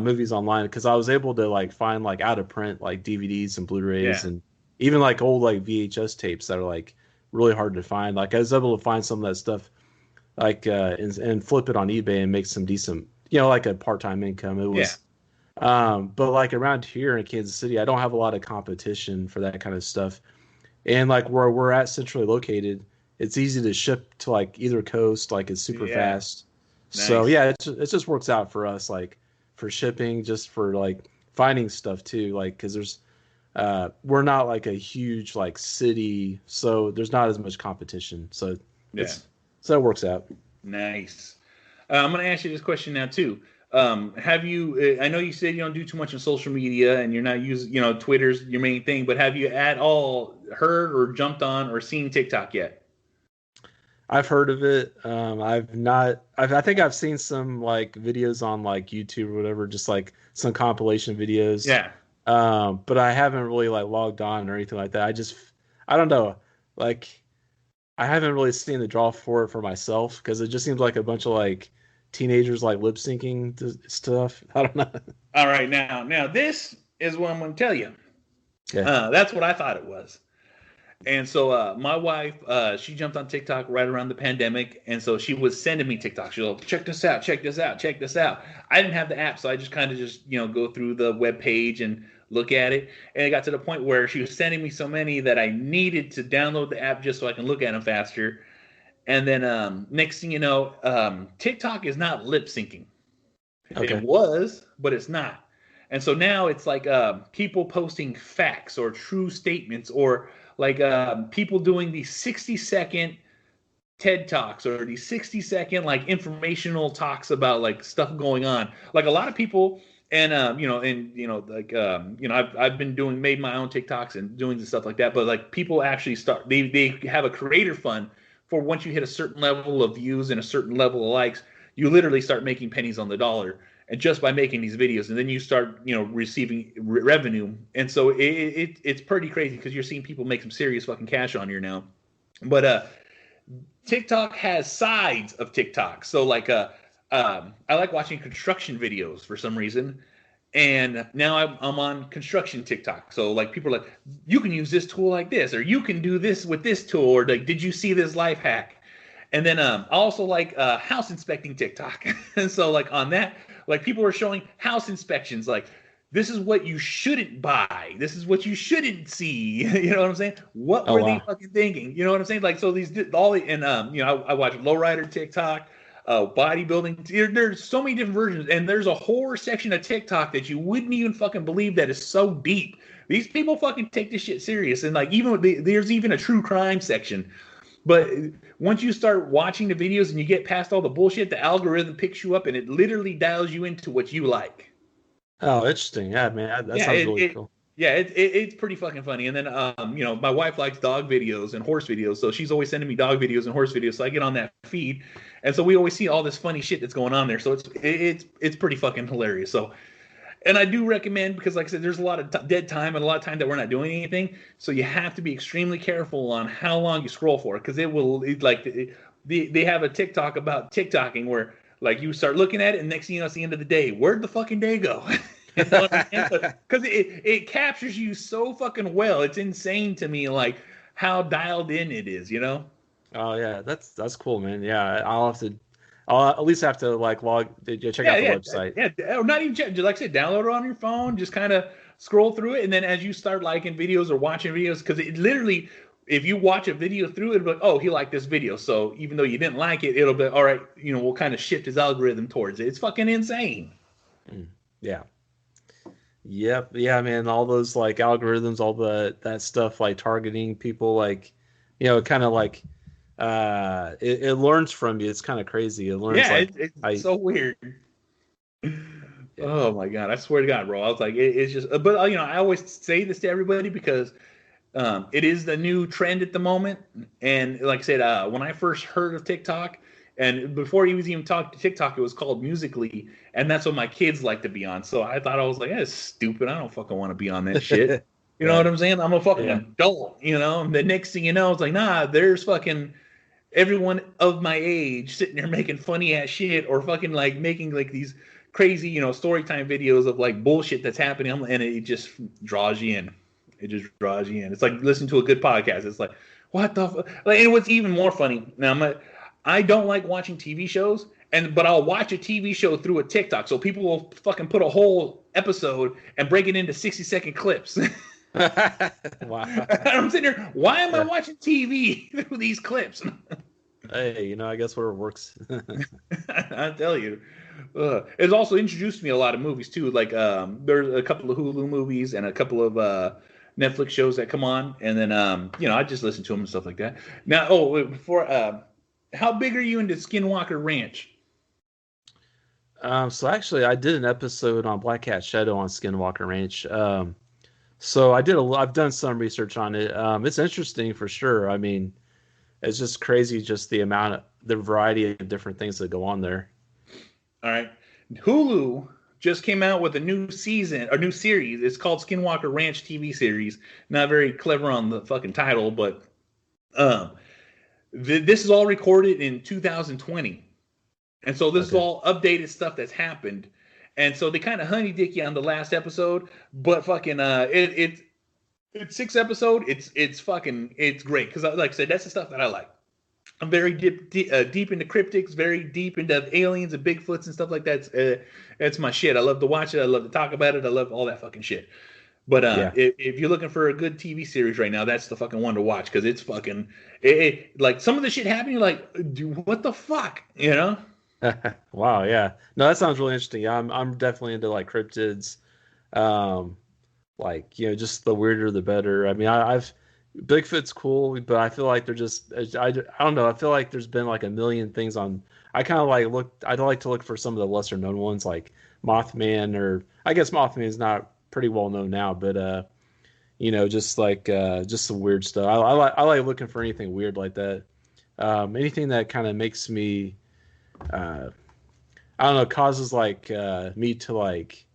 Speaker 4: movies online, because I was able to like find like out of print like DVDs and Blu-rays and even like old like VHS tapes that are like really hard to find. Like I was able to find some of that stuff like and flip it on eBay and make some decent, like a part-time income. It was. But like around here in Kansas City, I don't have a lot of competition for that kind of stuff. And like where we're at centrally located, it's easy to ship to like either coast, like it's super fast. Nice. So yeah, it just works out for us, like for shipping, just for like finding stuff too, like because there's we're not like a huge like city, so there's not as much competition. So so it works out. Nice.
Speaker 3: I'm gonna ask you this question now too. Have you? I know you said you don't do too much on social media, and you're not using, Twitter's your main thing. But have you at all heard or jumped on or seen TikTok yet?
Speaker 4: I've heard of it. I've not. I think I've seen some like videos on like YouTube or whatever, just like some compilation videos.
Speaker 3: Yeah.
Speaker 4: But I haven't really like logged on or anything like that. I don't know. Like, I haven't really seen the draw for it for myself because it just seems like a bunch of like teenagers like lip syncing stuff. I don't know.
Speaker 3: All right, now this is what I'm going to tell you.
Speaker 4: Yeah.
Speaker 3: That's what I thought it was. And so my wife, she jumped on TikTok right around the pandemic, and so she was sending me TikToks. She'll check this out, check this out, check this out. I didn't have the app, so I just kind of go through the web page and look at it. And it got to the point where she was sending me so many that I needed to download the app just so I can look at them faster. And then next thing you know, TikTok is not lip syncing. Okay. It was, but it's not. And so now it's like people posting facts or true statements, or like people doing these 60-second TED Talks or these 60-second like informational talks about like stuff going on. Like a lot of people, and I've been made my own TikToks and doing the stuff like that. But like people actually start, they have a creator fund. For once you hit a certain level of views and a certain level of likes, you literally start making pennies on the dollar, and just by making these videos, and then you start, receiving revenue. And so it's pretty crazy because you're seeing people make some serious fucking cash on here now. But TikTok has sides of TikTok. So like I like watching construction videos for some reason. And now I'm on construction TikTok. So like people are like, you can use this tool like this, or you can do this with this tool, or like, did you see this life hack? And then I also like house inspecting TikTok. And so like on that, like people are showing house inspections, like this is what you shouldn't buy. This is what you shouldn't see. You know what I'm saying? What
Speaker 4: Oh
Speaker 3: were they
Speaker 4: wow.
Speaker 3: fucking thinking? You know what I'm saying? Like so these all the and you know I watch lowrider TikTok, bodybuilding. There's so many different versions, and there's a whole section of TikTok that you wouldn't even fucking believe that is so deep. These people fucking take this shit serious, and like even there's even a true crime section. But once you start watching the videos and you get past all the bullshit, the algorithm picks you up and it literally dials you into what you like.
Speaker 4: Oh, interesting. Yeah, man, that
Speaker 3: Yeah,
Speaker 4: sounds really cool.
Speaker 3: it's pretty fucking funny. And then you know, my wife likes dog videos and horse videos, so she's always sending me dog videos and horse videos. So I get on that feed, and so we always see all this funny shit that's going on there. So it's pretty fucking hilarious. So. And I do recommend, because like I said, there's a lot of dead time and a lot of time that we're not doing anything. So you have to be extremely careful on how long you scroll for, because they have a TikTok about TikToking where like you start looking at it and next thing you know, it's the end of the day. Where'd the fucking day go? You know what I mean? Because it captures you so fucking well. It's insane to me, like how dialed in it is, you know?
Speaker 4: Oh yeah, that's cool, man. Yeah, I'll at least have to like check out the website.
Speaker 3: Yeah, or not even check. Like I said, download it on your phone. Just kind of scroll through it, and then as you start liking videos or watching videos, because it literally, if you watch a video through it, it'll be like, oh, he liked this video. So even though you didn't like it, it'll be all right. You know, we'll kind of shift his algorithm towards it. It's fucking insane.
Speaker 4: Yeah. Yep. Yeah, man. All those like algorithms, all that stuff, like targeting people, like, you know, kind of like. It learns from you. It's kind of crazy. It learns
Speaker 3: it's so weird. Oh my god! I swear to God, bro. I was like, it's just. But you know, I always say this to everybody because it is the new trend at the moment. And like I said, when I first heard of TikTok, and before he was even talking to TikTok, it was called Musically, and that's what my kids like to be on. So I thought I was like, that's stupid. I don't fucking want to be on that shit. You know what I'm saying? I'm a fucking adult. You know. And the next thing you know, it's like, nah, there's fucking. Everyone of my age sitting there making funny ass shit or fucking like making like these crazy, you know, story time videos of like bullshit that's happening, and it just draws you in. It just draws you in. It's like listening to a good podcast. It's like, what the fuck? Like, and what's even more funny now, I don't like watching TV shows, but I'll watch a TV show through a TikTok. So people will fucking put a whole episode and break it into 60-second clips.
Speaker 4: Wow.
Speaker 3: I'm sitting there, why am I watching TV through these clips?
Speaker 4: Hey, you know, I guess where it works.
Speaker 3: I tell you. It's also introduced me a lot of movies too. Like there's a couple of Hulu movies and a couple of Netflix shows that come on, and then you know, I just listen to them and stuff like that. Now, before how big are you into Skinwalker Ranch?
Speaker 4: So actually, I did an episode on Black Cat Shadow on Skinwalker Ranch. So I've done some research on it. It's interesting for sure. I mean, it's just crazy, just the variety of different things that go on there.
Speaker 3: All right. Hulu just came out with a new series. It's called Skinwalker Ranch TV series. Not very clever on the fucking title, but this is all recorded in 2020. And so this is all updated stuff that's happened. And so they kind of honey dick you on the last episode, but fucking it's 6 episodes. It's great because like I said, that's the stuff that I like. I'm very deep into cryptics, very deep into aliens and Bigfoots and stuff like that. That's my shit. I love to watch it. I love to talk about it. I love all that fucking shit. But if you're looking for a good TV series right now, that's the fucking one to watch because it's fucking like some of the shit happening. You're like, dude, what the fuck, you know?
Speaker 4: Wow, yeah. No, that sounds really interesting. Yeah, I'm definitely into like cryptids. Like, you know, just the weirder the better. I mean, I've Bigfoot's cool, but I feel like they're just I don't know. I feel like there's been like a million things on. I kind of like I'd like to look for some of the lesser known ones like Mothman, or I guess Mothman is not pretty well known now, but you know, just like just some weird stuff. I like looking for anything weird like that. Anything that kind of makes me I don't know, causes like me to like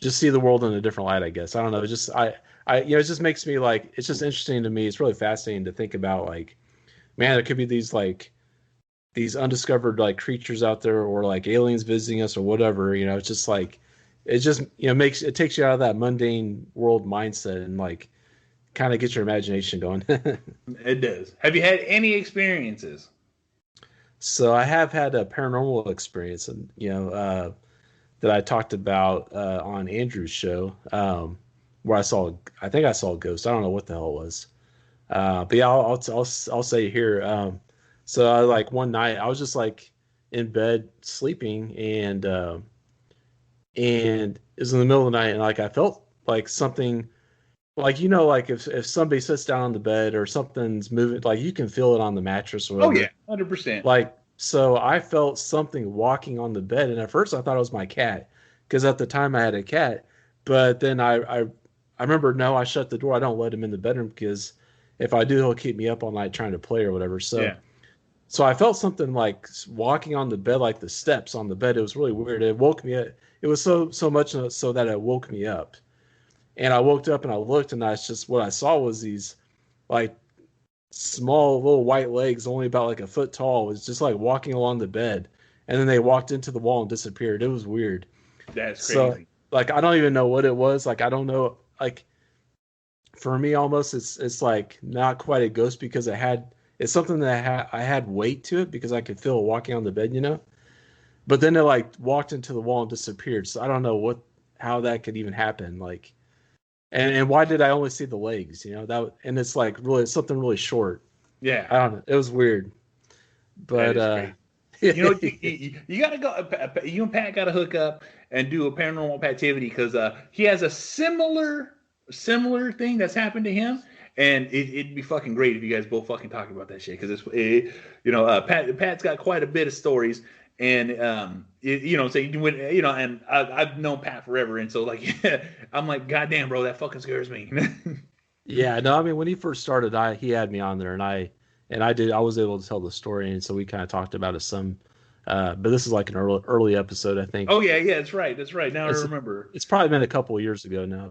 Speaker 4: just see the world in a different light, I guess. I don't know. It just I you know, it just makes me like, it's just interesting to me. It's really fascinating to think about, like, man, there could be these undiscovered like creatures out there, or like aliens visiting us or whatever, you know. It's just like, it just, you know, takes you out of that mundane world mindset and like kind of get your imagination going.
Speaker 3: It does. Have you had any experiences?
Speaker 4: So I have had a paranormal experience, and that I talked about on Andrew's show, where I think I saw a ghost. I don't know what the hell it was, but yeah, I'll say here. So like one night I was just like in bed sleeping, and it was in the middle of the night, and like I felt like something, like like if somebody sits down on the bed or something's moving, like you can feel it on the mattress or
Speaker 3: Oh
Speaker 4: whatever.
Speaker 3: yeah, 100%.
Speaker 4: Like, so I felt something walking on the bed, and at first I thought it was my cat, because at the time I had a cat. But then I remember, no, I shut the door. I don't let him in the bedroom, because if I do, he'll keep me up all night trying to play or whatever. So
Speaker 3: Yeah.
Speaker 4: so I felt something like walking on the bed, like the steps on the bed. It was really weird. It woke me up. It was so much so that it woke me up. And I woke up and I looked, and what I saw was these like small little white legs, only about like a foot tall, was just like walking along the bed, and then they walked into the wall and disappeared. It was weird.
Speaker 3: That's
Speaker 4: So
Speaker 3: crazy.
Speaker 4: like I don't even know what it was. Like I don't know. Like for me, almost it's like not quite a ghost, because it's something that I had weight to it, because I could feel it walking on the bed. But then it like walked into the wall and disappeared. So I don't know how that could even happen. Like, and why did I only see the legs? And it's like really something really short.
Speaker 3: Yeah.
Speaker 4: I don't know. It was weird. But
Speaker 3: you gotta go. You and Pat gotta hook up and do a paranormal activity, because he has a similar thing that's happened to him, and it'd be fucking great if you guys both fucking talk about that shit, because Pat's got quite a bit of stories, and so you would, and I've known Pat forever, and so like I'm like, goddamn, bro, that fucking scares me.
Speaker 4: Yeah, no, I mean, when he first started, he had me on there, and I was able to tell the story, and so we kind of talked about it some. But this is like an early episode, I think.
Speaker 3: Oh yeah, that's right. Now I remember.
Speaker 4: It's probably been a couple of years ago now,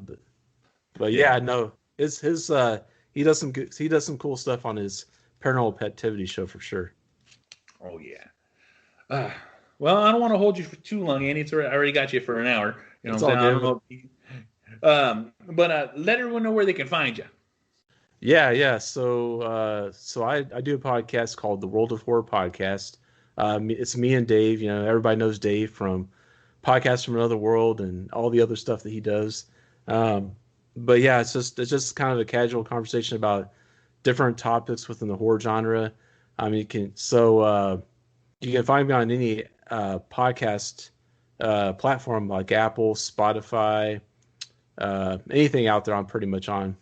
Speaker 4: but yeah, no, he does some cool stuff on his paranormal activity show for sure.
Speaker 3: Oh yeah. Well, I don't want to hold you for too long, Andy. I already got you for an hour.
Speaker 4: It's all good.
Speaker 3: But let everyone know where they can find you.
Speaker 4: Yeah. So I do a podcast called the World of Horror Podcast. It's me and Dave. Everybody knows Dave from Podcasts from Another World and all the other stuff that he does. But yeah, it's just kind of a casual conversation about different topics within the horror genre. You can find me on any podcast platform like Apple, Spotify, anything out there. I'm pretty much on.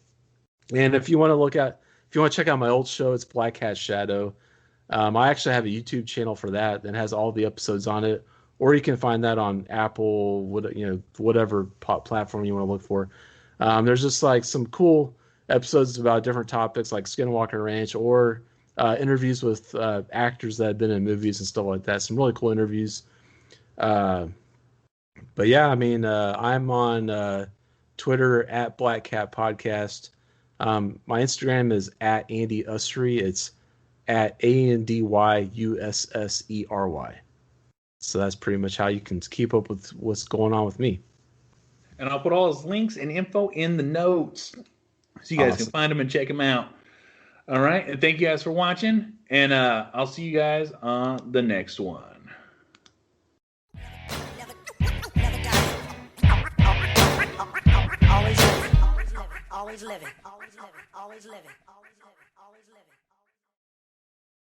Speaker 4: And if you want to check out my old show, it's Black Hat Shadow. I actually have a YouTube channel for that has all the episodes on it, or you can find that on Apple, whatever platform you want to look for. There's just like some cool episodes about different topics, like Skinwalker Ranch, or interviews with actors that have been in movies and stuff like that. Some really cool interviews. But yeah, I mean, I'm on Twitter at Black Cat Podcast. My Instagram is at Andy Ussery. It's at ANDYUSSERY. So that's pretty much how you can keep up with what's going on with me.
Speaker 3: And I'll put all his links and info in the notes, so you guys can find them and check them out. All right, and thank you guys for watching, and I'll see you guys on the next one.
Speaker 1: Always living.